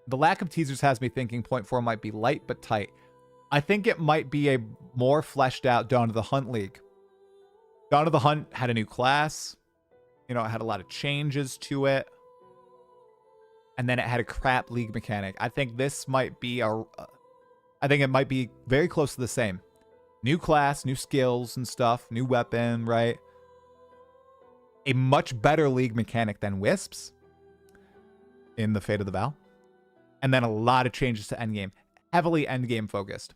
The lack of teasers has me thinking 0.4 might be light but tight. I think it might be a more fleshed out Dawn of the Hunt League. Dawn of the Hunt had a new class. You know, it had a lot of changes to it. And then it had a crap league mechanic. I think this might be I think it might be very close to the same. New class, new skills and stuff, new weapon, right? A much better league mechanic than Wisps in the Fate of the Vaal. And then a lot of changes to endgame. Heavily endgame focused.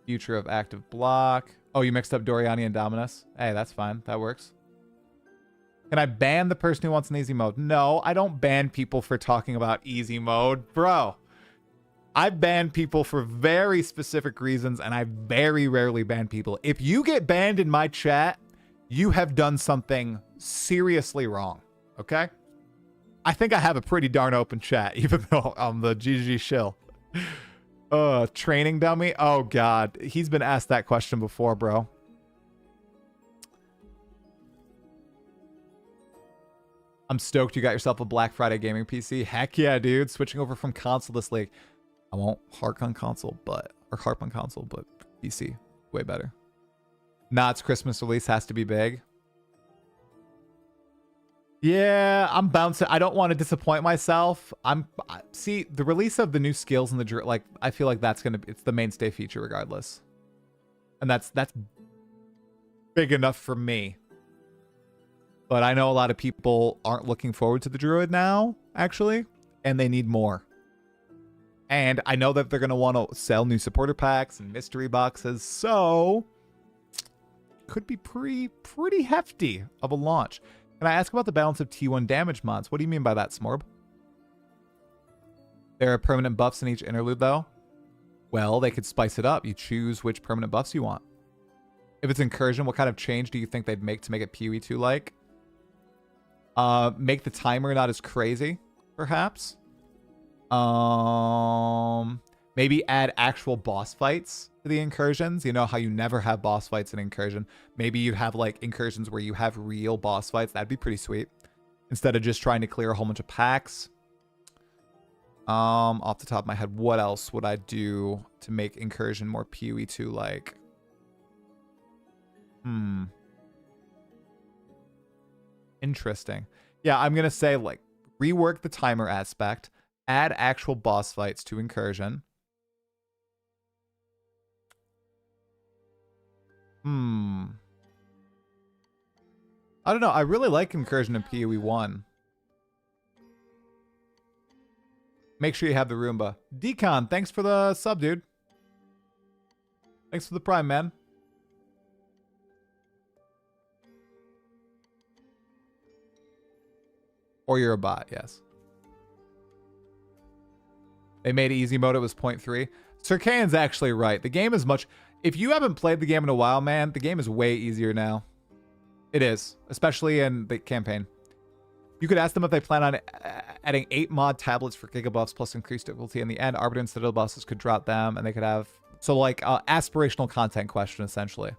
Future of active block. Oh, you mixed up Doriani and Dominus? Hey, that's fine. That works. Can I ban the person who wants an easy mode? No, I don't ban people for talking about easy mode. Bro, I ban people for very specific reasons, and I very rarely ban people. If you get banned in my chat, you have done something seriously wrong, okay? I think I have a pretty darn open chat, even though I'm the GG shill. Training dummy? Oh, God. He's been asked that question before, bro. I'm stoked you got yourself a Black Friday gaming PC. Heck yeah, dude. Switching over from console this league. I won't harp on console, but PC. Way better. Nah, it's Christmas release. Has to be big. Yeah, I'm bouncing. I don't want to disappoint myself. See, the release of the new skills in the, like, I feel like it's the mainstay feature regardless. And that's big enough for me. But I know a lot of people aren't looking forward to the Druid now, actually, and they need more. And I know that they're going to want to sell new supporter packs and mystery boxes, so could be pretty hefty of a launch. Can I ask about the balance of T1 damage mods? What do you mean by that, Smorb? There are permanent buffs in each interlude, though. Well, they could spice it up. You choose which permanent buffs you want. If it's incursion, what kind of change do you think they'd make to make it PoE 2 like? Make the timer not as crazy, perhaps. Maybe add actual boss fights to the incursions. You know how you never have boss fights in incursion. Maybe you have like incursions where you have real boss fights. That'd be pretty sweet. Instead of just trying to clear a whole bunch of packs. Off the top of my head, what else would I do to make incursion more PoE 2 like? Interesting. Yeah, I'm gonna say like rework the timer aspect, add actual boss fights to Incursion. I don't know. I really like Incursion in PoE 1. Make sure you have the Roomba. Decon, thanks for the sub, dude. Thanks for the prime, man. Or you're a bot, yes. They made easy mode, it was 0.3. Circane's actually right. The game is much... If you haven't played the game in a while, man, the game is way easier now. It is, especially in the campaign. You could ask them if they plan on adding 8 mod tablets for gigabuffs plus increased difficulty. In the end, Arbiter and Citadel bosses could drop them, and they could have... So, like, aspirational content question, essentially.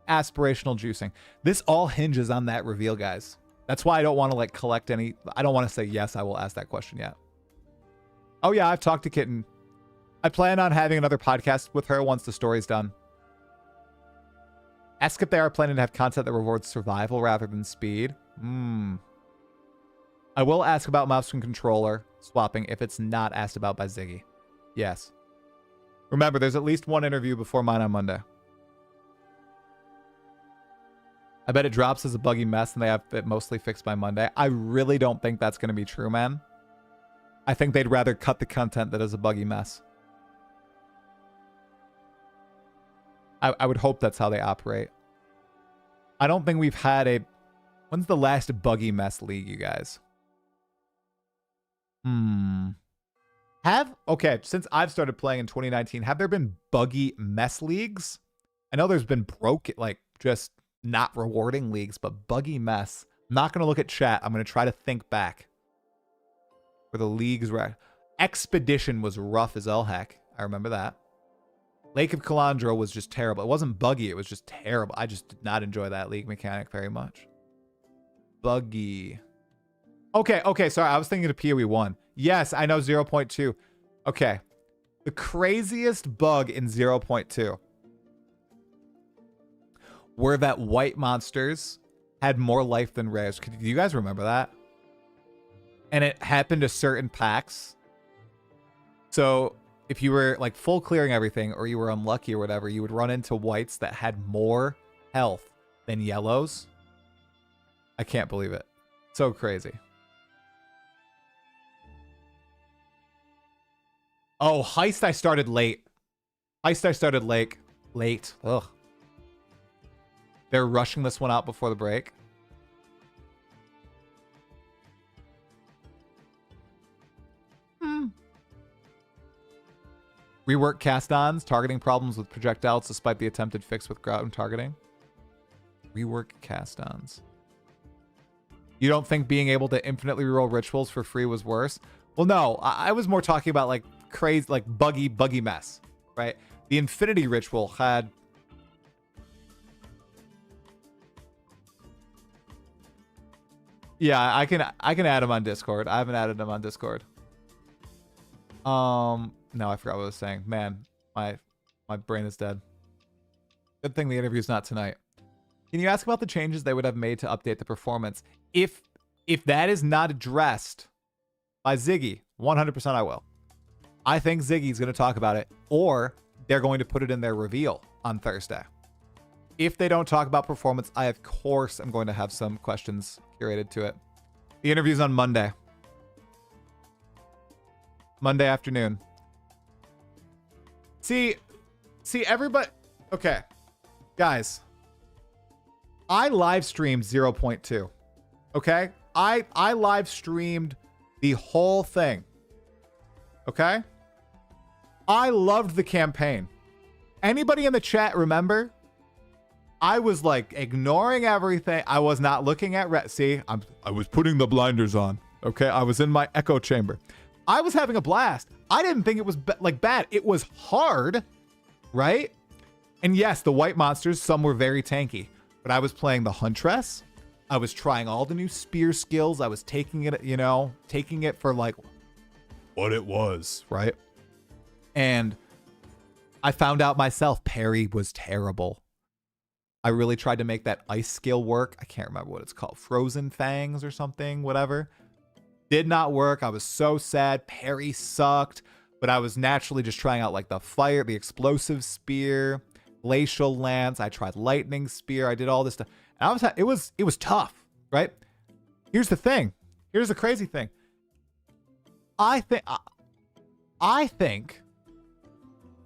Aspirational juicing. This all hinges on that reveal, guys. That's why I don't want to, like, collect any... I don't want to say, yes, I will ask that question yet. Oh, yeah, I've talked to Kitten. I plan on having another podcast with her once the story's done. Ask if they are planning to have content that rewards survival rather than speed. I will ask about mouse and controller swapping if it's not asked about by Ziggy. Yes. Remember, there's at least one interview before mine on Monday. I bet it drops as a buggy mess and they have it mostly fixed by Monday. I really don't think that's going to be true, man. I think they'd rather cut the content that is a buggy mess. I would hope that's how they operate. I don't think we've had a... When's the last buggy mess league, you guys? Okay, since I've started playing in 2019, have there been buggy mess leagues? I know there's been broken, like, just not rewarding leagues, but buggy mess. I'm not going to look at chat. I'm going to try to think back. Where the leagues were... Expedition was rough as hell heck. I remember that. Lake of Calandro was just terrible. It wasn't buggy. It was just terrible. I just did not enjoy that league mechanic very much. Buggy. Okay. Sorry, I was thinking of PoE 1. Yes, I know 0.2. Okay. The craziest bug in 0.2 were that white monsters had more life than rares. Do you guys remember that? And it happened to certain packs. So... if you were like full clearing everything or you were unlucky or whatever, you would run into whites that had more health than yellows. I can't believe it. So crazy. Oh, Heist I started late. Late. Ugh. They're rushing this one out before the break. Rework cast-ons, targeting problems with projectiles despite the attempted fix with ground targeting. Rework cast-ons. You don't think being able to infinitely reroll rituals for free was worse? Well, no. I was more talking about like crazy, like buggy mess, right? The infinity ritual had... Yeah, I can add him on Discord. I haven't added him on Discord. No, I forgot what I was saying. Man, my brain is dead. Good thing the interview's not tonight. Can you ask about the changes they would have made to update the performance? If that is not addressed by Ziggy, 100% I will. I think Ziggy's going to talk about it, or they're going to put it in their reveal on Thursday. If they don't talk about performance, I, of course, am going to have some questions curated to it. The interview's on Monday. Monday afternoon. See, everybody... Okay. Guys. I live streamed 0.2. Okay? I live streamed the whole thing. Okay? I loved the campaign. Anybody in the chat remember? I was like ignoring everything. I was not looking at... See, I was putting the blinders on. Okay? I was in my echo chamber. I was having a blast. I didn't think it was bad. It was hard, right? And yes, the white monsters, some were very tanky, but I was playing the Huntress. I was trying all the new spear skills. I was taking it, taking it for like what it was, right? And I found out myself, parry was terrible. I really tried to make that ice skill work. I can't remember what it's called. Frozen Fangs or something, whatever. Did not work. I was so sad. Parry sucked, but I was naturally just trying out like the fire, the explosive spear, glacial lance. I tried lightning spear. I did all this stuff. And it was tough, right? Here's the thing. Here's the crazy thing. I think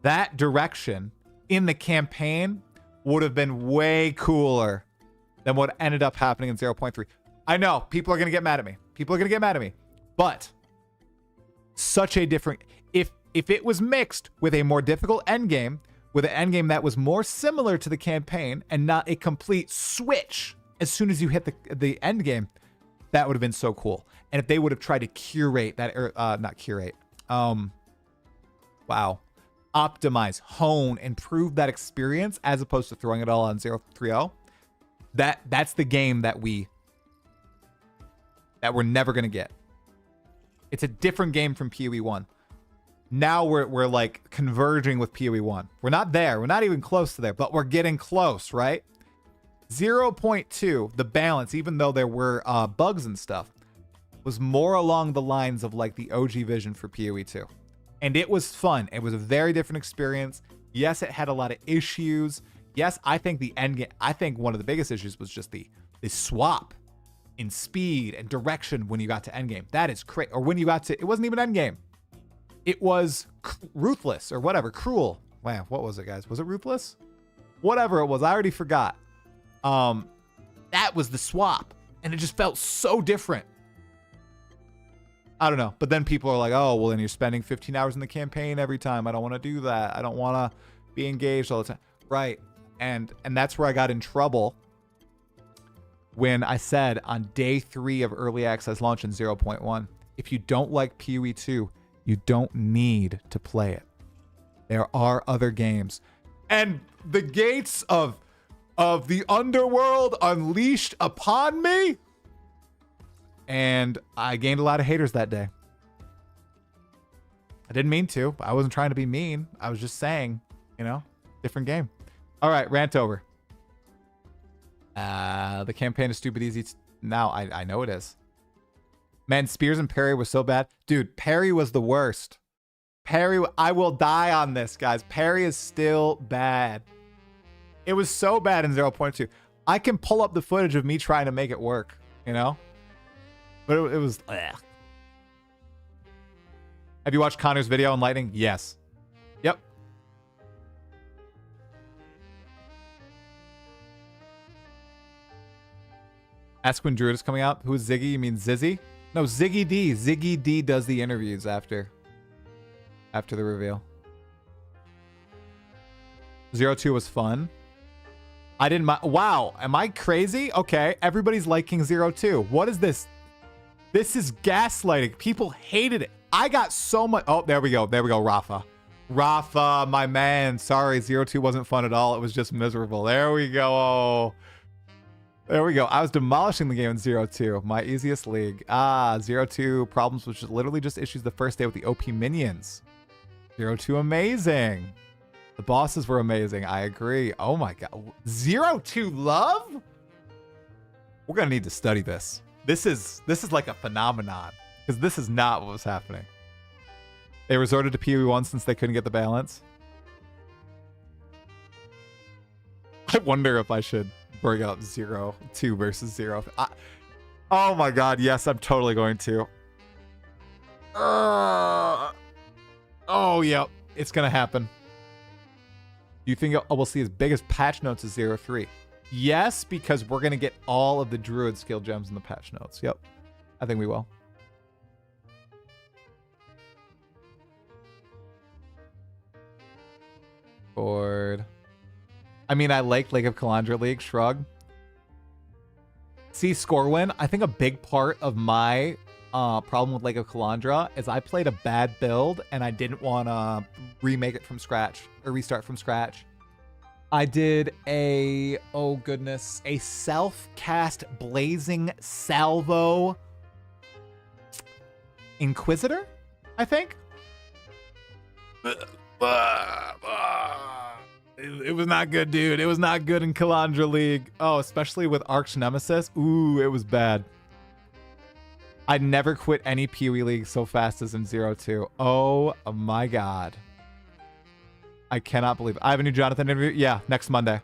that direction in the campaign would have been way cooler than what ended up happening in 0.3. I know people are going to get mad at me. People are going to get mad at me. But such a different... If it was mixed with a more difficult endgame, with an endgame that was more similar to the campaign and not a complete switch as soon as you hit the endgame, that would have been so cool. And if they would have tried to curate that... not curate. Wow. Optimize, hone, improve that experience as opposed to throwing it all on 0.30. That's the game that we're never gonna get. It's a different game from PoE 1. Now we're like converging with PoE 1. We're not there. We're not even close to there, but we're getting close, right? 0.2, the balance, even though there were bugs and stuff, was more along the lines of like the OG vision for PoE 2. And it was fun. It was a very different experience. Yes, it had a lot of issues. Yes, I think the end game, I think one of the biggest issues was just the swap in speed and direction when you got to endgame. That is crazy. Or when you got to, it wasn't even endgame. It was ruthless or whatever, cruel. Wow, what was it, guys? Was it ruthless? Whatever it was, I already forgot. That was the swap, and it just felt so different. I don't know. But then people are like, oh, well, then you're spending 15 hours in the campaign every time. I don't want to do that. I don't want to be engaged all the time. Right. And that's where I got in trouble when I said on day 3 of early access launch in 0.1, if you don't like PoE 2, you don't need to play it. There are other games. And the gates of the underworld unleashed upon me. And I gained a lot of haters that day. I didn't mean to. I wasn't trying to be mean. I was just saying, you know, different game. All right, rant over. The campaign is stupid easy. Now, I know it is. Man, Spears and Parry was so bad. Dude, Parry was the worst. Parry, I will die on this, guys. Parry is still bad. It was so bad in 0.2. I can pull up the footage of me trying to make it work, you know? But it was... Ugh. Have you watched Connor's video on Lightning? Yes. Yep. Ask when Druid is coming out. Who is Ziggy? You mean Zizzy? No, Ziggy D. Ziggy D does the interviews after the reveal. 0.2 was fun. I didn't mind. Wow. Am I crazy? Okay. Everybody's liking 0.2. What is this? This is gaslighting. People hated it. I got so much. Oh, there we go. There we go. Rafa. Rafa, my man. Sorry, 0.2 wasn't fun at all. It was just miserable. There we go. Oh. There we go. I was demolishing the game in 0.2. My easiest league. 0.2 problems, which is literally just issues the first day with the OP minions. 0.2 amazing. The bosses were amazing. I agree. Oh my god. 0.2 love? We're gonna need to study this. This is like a phenomenon, because this is not what was happening. They resorted to PoE 1 since they couldn't get the balance. I wonder if I should bring up 0.2 versus 0. Oh my god, yes, I'm totally going to. Oh, yeah, it's gonna happen. Do you think we'll see as big as patch notes as 0.3? Yes, because we're going to get all of the Druid skill gems in the patch notes. Yep. I think we will. Board. I mean, I like Lake of Kalandra League. Shrug. See, Scorewin, I think a big part of my problem with Lake of Kalandra is I played a bad build and I didn't want to remake it from scratch or restart from scratch. I did a, oh goodness, a self-cast Blazing Salvo Inquisitor, I think. It was not good, dude. It was not good in Kalandra League. Oh, especially with Arch Nemesis. Ooh, it was bad. I'd never quit any PoE league so fast as in 0-2. Oh my god. I cannot believe it. I have a new Jonathan interview. Yeah, next Monday.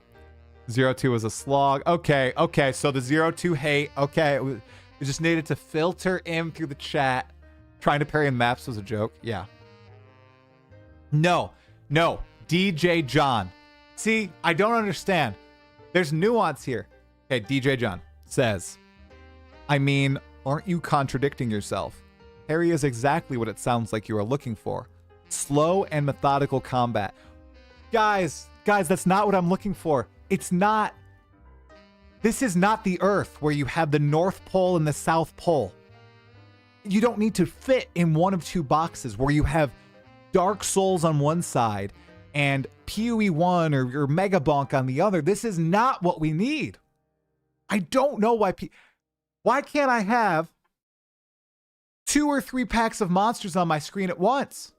0-2 was a slog. Okay, so the 0-2 hate. Okay, we just needed to filter in through the chat. Trying to parry in maps was a joke. Yeah. No, DJ John. See, I don't understand. There's nuance here. Okay, DJ John says, I mean, aren't you contradicting yourself? Parry is exactly what it sounds like you are looking for. Slow and methodical combat. Guys, that's not what I'm looking for. It's not. This is not the Earth where you have the North Pole and the South Pole. You don't need to fit in one of two boxes where you have Dark Souls on one side and PoE 1 or Mega Bonk on the other. This is not what we need. I don't know why can't I have 2 or 3 packs of monsters on my screen at once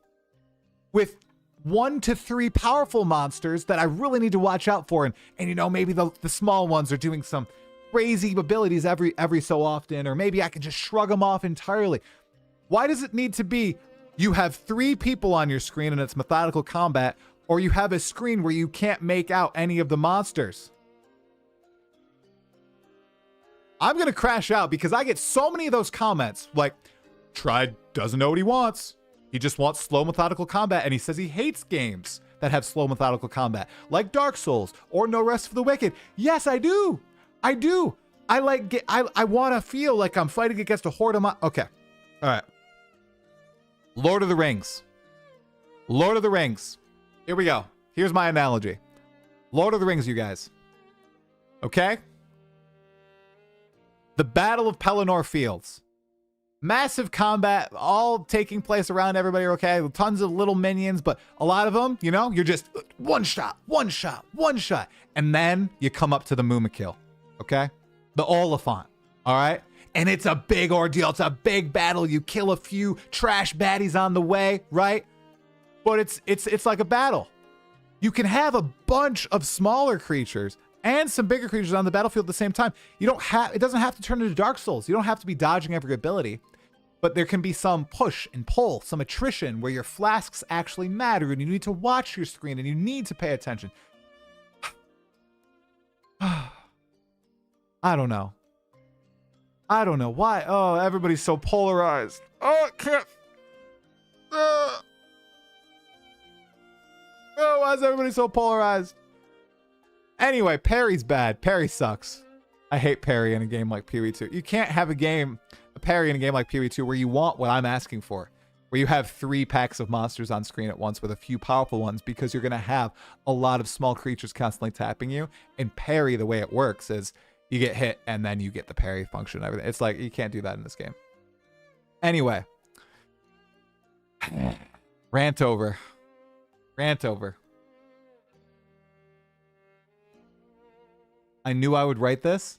with 1 to 3 powerful monsters that I really need to watch out for, and you know, maybe the small ones are doing some crazy abilities every so often, or maybe I can just shrug them off entirely. Why does it need to be you have 3 people on your screen and it's methodical combat, or you have a screen where you can't make out any of the monsters? I'm gonna crash out because I get so many of those comments like, Tried doesn't know what he wants. He just wants slow methodical combat, and he says he hates games that have slow methodical combat, like Dark Souls or No Rest for the Wicked. Yes, I do. I want to feel like I'm fighting against a horde of okay. All right. Lord of the Rings. Here we go. Here's my analogy. Lord of the Rings, you guys. Okay? The Battle of Pelennor Fields. Massive combat, all taking place around everybody, okay? Tons of little minions, but a lot of them, you know, you're just one shot. And then you come up to the Mumakil, okay? The Oliphant, all right? And it's a big ordeal. It's a big battle. You kill a few trash baddies on the way, right? But it's like a battle. You can have a bunch of smaller creatures and some bigger creatures on the battlefield at the same time. It doesn't have to turn into Dark Souls. You don't have to be dodging every ability, but there can be some push and pull, some attrition where your flasks actually matter, and you need to watch your screen and you need to pay attention. I don't know why. Oh, everybody's so polarized. Oh, I can't. Oh, why is everybody so polarized? Anyway, parry's bad. Parry sucks. I hate parry in a game like PoE 2. You can't have a parry in a game like PoE 2 where you want what I'm asking for, where you have 3 packs of monsters on screen at once with a few powerful ones, because you're going to have a lot of small creatures constantly tapping you. And parry, the way it works is you get hit and then you get the parry function and everything. It's like, you can't do that in this game. Anyway. Rant over. I knew I would write this.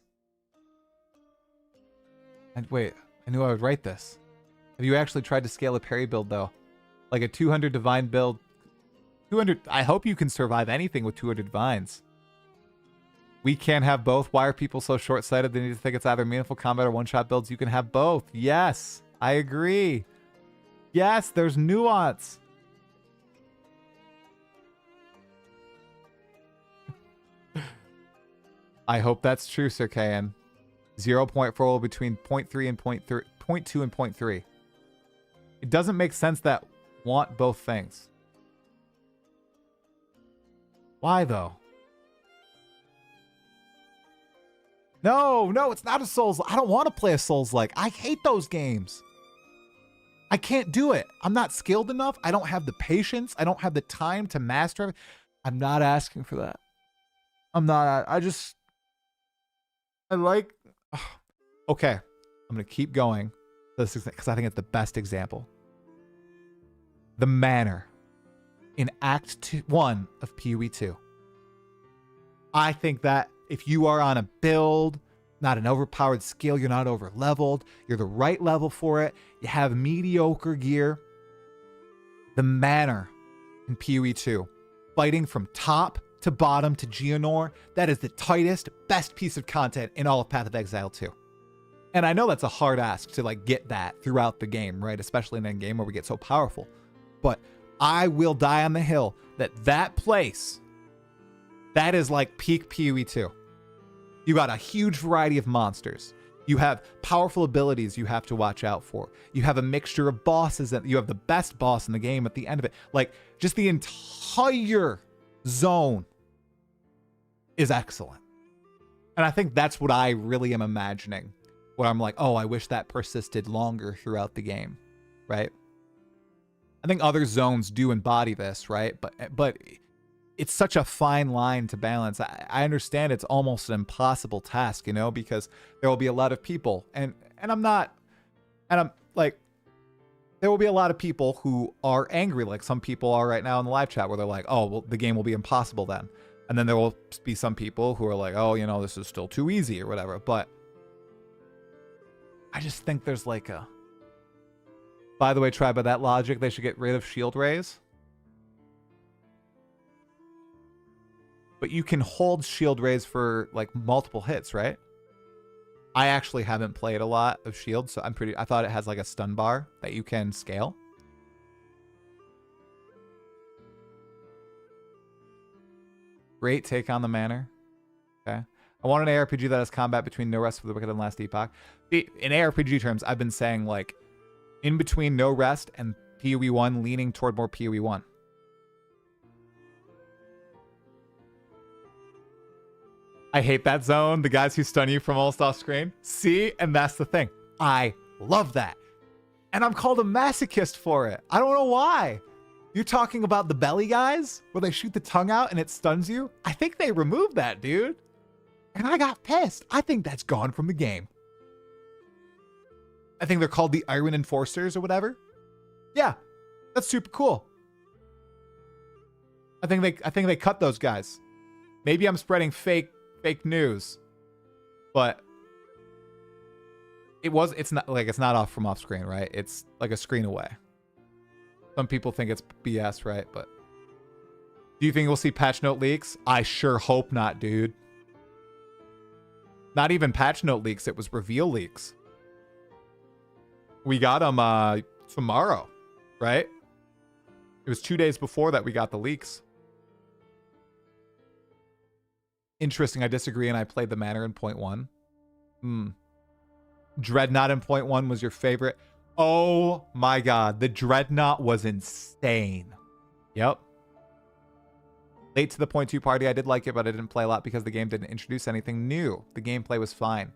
And wait, I knew I would write this. Have you actually tried to scale a parry build though? Like a 200 divine build. 200, I hope you can survive anything with 200 divines. We can't have both. Why are people so short-sighted? They need to think it's either meaningful combat or one-shot builds. You can have both. Yes, I agree. Yes, there's nuance. I hope that's true, Sir Kayan. 0.4 between 0.3 and 0.2 and 0.3. It doesn't make sense that want both things. Why though? No, it's not a Souls. I don't want to play a Souls-like. I hate those games. I can't do it. I'm not skilled enough. I don't have the patience. I don't have the time to master it. I'm not asking for that. I'm not. Okay, I'm going to keep going because I think it's the best example. The manor in Act 1 of PoE 2. I think that if you are on a build, not an overpowered skill, you're not over leveled, you're the right level for it, you have mediocre gear, the manor in PoE 2, fighting from top to bottom to Geonor, that is the tightest, best piece of content in all of Path of Exile 2. And I know that's a hard ask to like get that throughout the game, right? Especially in an game where we get so powerful. But I will die on the hill that that place, that is like peak PoE 2. You got a huge variety of monsters. You have powerful abilities you have to watch out for. You have a mixture of bosses, and you have the best boss in the game at the end of it. Like, just the entire zone is excellent. And I think that's what I really am imagining, where I'm like, oh, I wish that persisted longer throughout the game, right? I think other zones do embody this, right? But it's such a fine line to balance. I understand it's almost an impossible task, you know, because there will be a lot of people, and I'm like, there will be a lot of people who are angry, like some people are right now in the live chat, where they're like, oh, well, the game will be impossible then. And then there will be some people who are like, oh, you know, this is still too easy or whatever. But I just think there's like a... By the way, Tribe, by that logic, they should get rid of shield raise. But you can hold shield raise for like multiple hits, right? I actually haven't played a lot of shield, so I thought it has like a stun bar that you can scale. Great take on the manor. Okay. I want an ARPG that has combat between No Rest for the Wicked and Last Epoch. In ARPG terms, I've been saying like in between No Rest and PoE 1, leaning toward more PoE 1. I hate that zone. The guys who stun you from almost off screen. See? And that's the thing. I love that. And I'm called a masochist for it. I don't know why. You're talking about the belly guys where they shoot the tongue out and it stuns you? I think they removed that, dude. And I got pissed. I think that's gone from the game. I think they're called the Iron Enforcers or whatever. Yeah, that's super cool. I think they cut those guys. Maybe I'm spreading fake news, but it's not off from off screen, right? It's like a screen away. Some people think it's BS, right? But do you think we'll see patch note leaks? I sure hope not, dude. Not even patch note leaks, it was reveal leaks. We got them tomorrow, right? It was 2 days before that we got the leaks. Interesting, I disagree, and I played the manor in 0.1. Dreadnought in 0.1 was your favorite. Oh my god, the Dreadnought was insane. Yep. Late to the 0.2 party, I did like it, but I didn't play a lot because the game didn't introduce anything new. The gameplay was fine.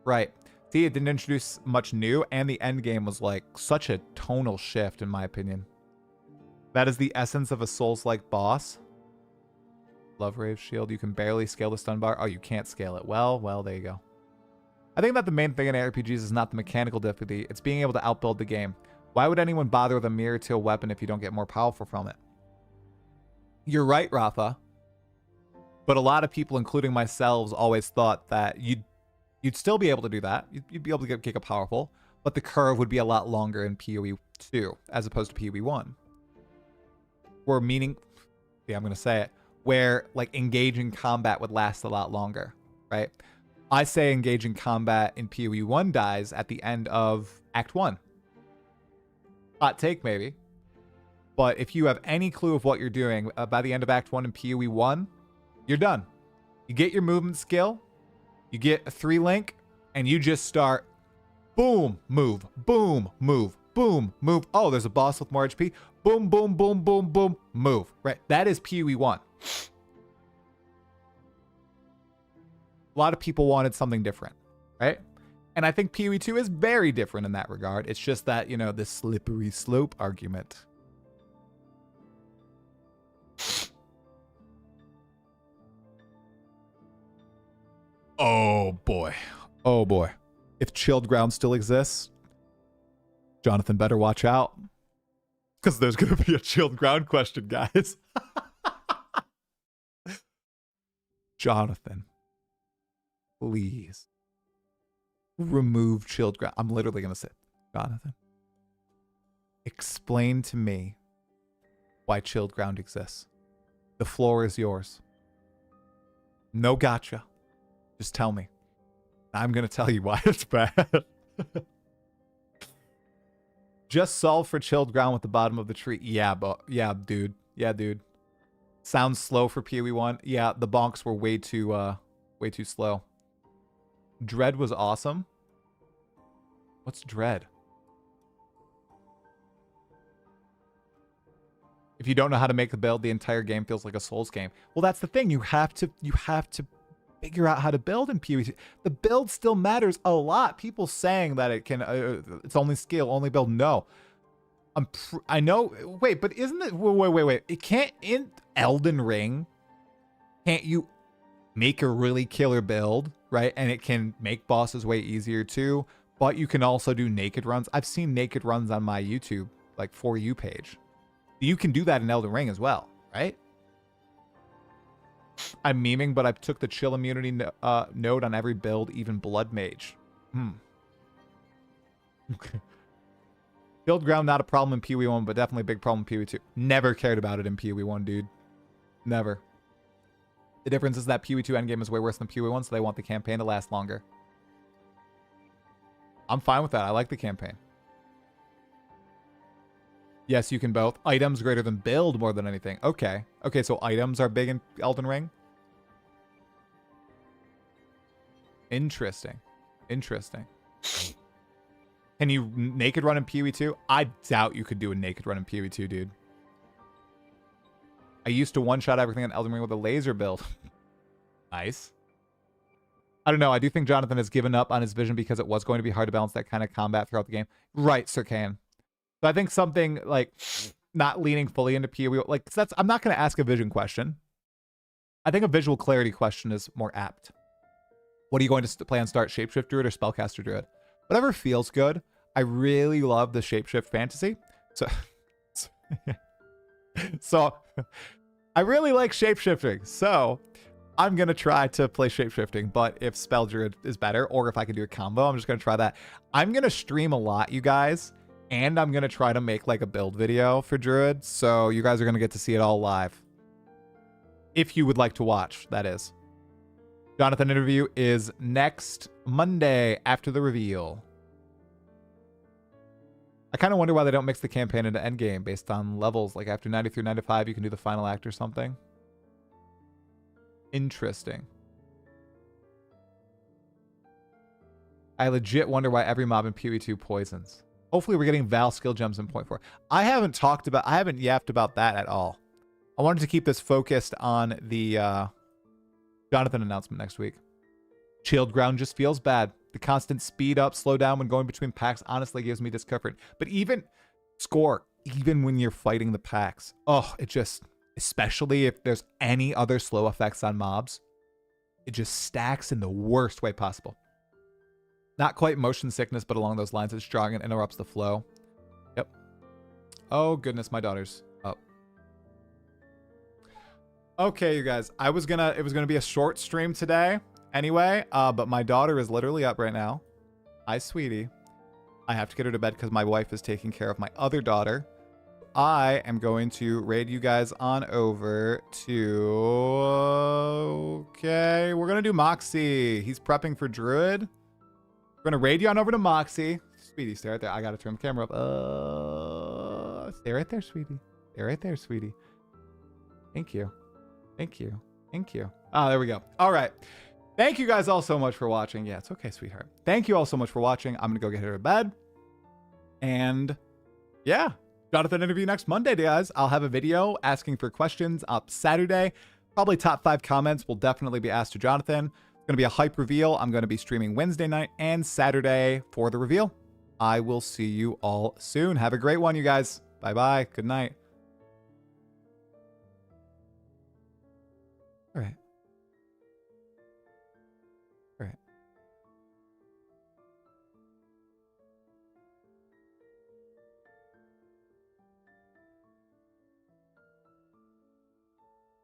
Right. See, it didn't introduce much new, and the end game was like such a tonal shift, in my opinion. That is the essence of a Souls-like boss. Love Rave Shield. You can barely scale the stun bar. Oh, you can't scale it. Well, there you go. I think that the main thing in RPGs is not the mechanical difficulty. It's being able to outbuild the game. Why would anyone bother with a mirror tail weapon if you don't get more powerful from it? You're right, Rafa. But a lot of people, including myself, always thought that you'd still be able to do that. You'd be able to get Giga powerful, but the curve would be a lot longer in PoE 2 as opposed to PoE 1. Where I'm going to say it. Where like engaging combat would last a lot longer, right? I say engaging combat in PoE 1 dies at the end of Act 1. Hot take, maybe. But if you have any clue of what you're doing, by the end of Act 1 in PoE 1, you're done. You get your movement skill, you get a 3-link, and you just start boom, move, boom, move, boom, move. Oh, there's a boss with more HP. Boom, boom, boom, boom, boom, move. Right? That is PoE 1. A lot of people wanted something different, right? And I think PoE 2 is very different in that regard. It's just that, you know, this slippery slope argument. Oh boy. Oh boy. If Chilled Ground still exists, Jonathan better watch out. Because there's going to be a Chilled Ground question, guys. Jonathan. Please. Remove Chilled Ground. I'm literally going to say, Jonathan. Explain to me why Chilled Ground exists. The floor is yours. No gotcha. Just tell me. I'm going to tell you why it's bad. Just solve for chilled ground with the bottom of the tree. Yeah, but yeah, dude. Yeah, dude. Sounds slow for PoE1. Yeah, the bonks were way too slow. Dread was awesome. What's Dread? If you don't know how to make the build, the entire game feels like a Souls game. Well, that's the thing. You have to figure out how to build in PoE. The build still matters a lot. People saying that it can, it's only skill, only build. No, I know. Wait, but isn't it? Wait. It can't in Elden Ring. Can't you make a really killer build, right? And it can make bosses way easier too. But you can also do naked runs. I've seen naked runs on my YouTube, like For You page. You can do that in Elden Ring as well, right? I'm memeing, but I took the chill immunity node on every build, even Blood Mage. Okay. Build ground, not a problem in PoE1, but definitely a big problem in PoE2. Never cared about it in PoE1, dude. Never. The difference is that PoE2 endgame is way worse than PoE1, so they want the campaign to last longer. I'm fine with that. I like the campaign. Yes, you can both. Items greater than build more than anything. Okay. Okay, so items are big in Elden Ring. Interesting. Interesting. Can you naked run in PoE2? I doubt you could do a naked run in PoE2, dude. I used to one-shot everything in Elden Ring with a laser build. Nice. I don't know. I do think Jonathan has given up on his vision because it was going to be hard to balance that kind of combat throughout the game. Right, Sir Kane. So I think something like not leaning fully into PoE, like that's, I'm not going to ask a vision question. I think a visual clarity question is more apt. What are you going to play on start? Shapeshift Druid or Spellcaster Druid? Whatever feels good. I really love the Shapeshift fantasy. So I really like shapeshifting. So I'm going to try to play shapeshifting, but if Spell Druid is better, or if I can do a combo, I'm just going to try that. I'm going to stream a lot, you guys. And I'm going to try to make like a build video for Druid. So you guys are going to get to see it all live. If you would like to watch, that is. Jonathan interview is next Monday after the reveal. I kind of wonder why they don't mix the campaign into endgame based on levels. Like after 90 through 95, you can do the final act or something. Interesting. I legit wonder why every mob in PoE2 poisons. Hopefully we're getting Vaal skill gems in 0.4. I haven't yapped about that at all. I wanted to keep this focused on the Jonathan announcement next week. Chilled ground just feels bad. The constant speed up, slow down when going between packs honestly gives me discomfort. But even when you're fighting the packs, it just, especially if there's any other slow effects on mobs, it just stacks in the worst way possible. Not quite motion sickness, but along those lines, it's strong and interrupts the flow. Yep. Oh, goodness, my daughter's up. Okay, you guys. It was gonna be a short stream today anyway, but my daughter is literally up right now. Hi, sweetie. I have to get her to bed because my wife is taking care of my other daughter. I am going to raid you guys on over to... Okay, we're going to do Moxie. He's prepping for Druid. We're going to raid you on over to Moxie. Sweetie, stay right there. I got to turn the camera up. Stay right there, sweetie. Stay right there, sweetie. Thank you. Thank you. Thank you. Ah, there we go. All right. Thank you guys all so much for watching. Yeah, it's okay, sweetheart. Thank you all so much for watching. I'm going to go get her to bed. And yeah, Jonathan interview next Monday, guys. I'll have a video asking for questions up Saturday. Probably top 5 comments will definitely be asked to Jonathan. It's going to be a hype reveal. I'm going to be streaming Wednesday night and Saturday for the reveal. I will see you all soon. Have a great one, you guys. Bye-bye. Good night. All right.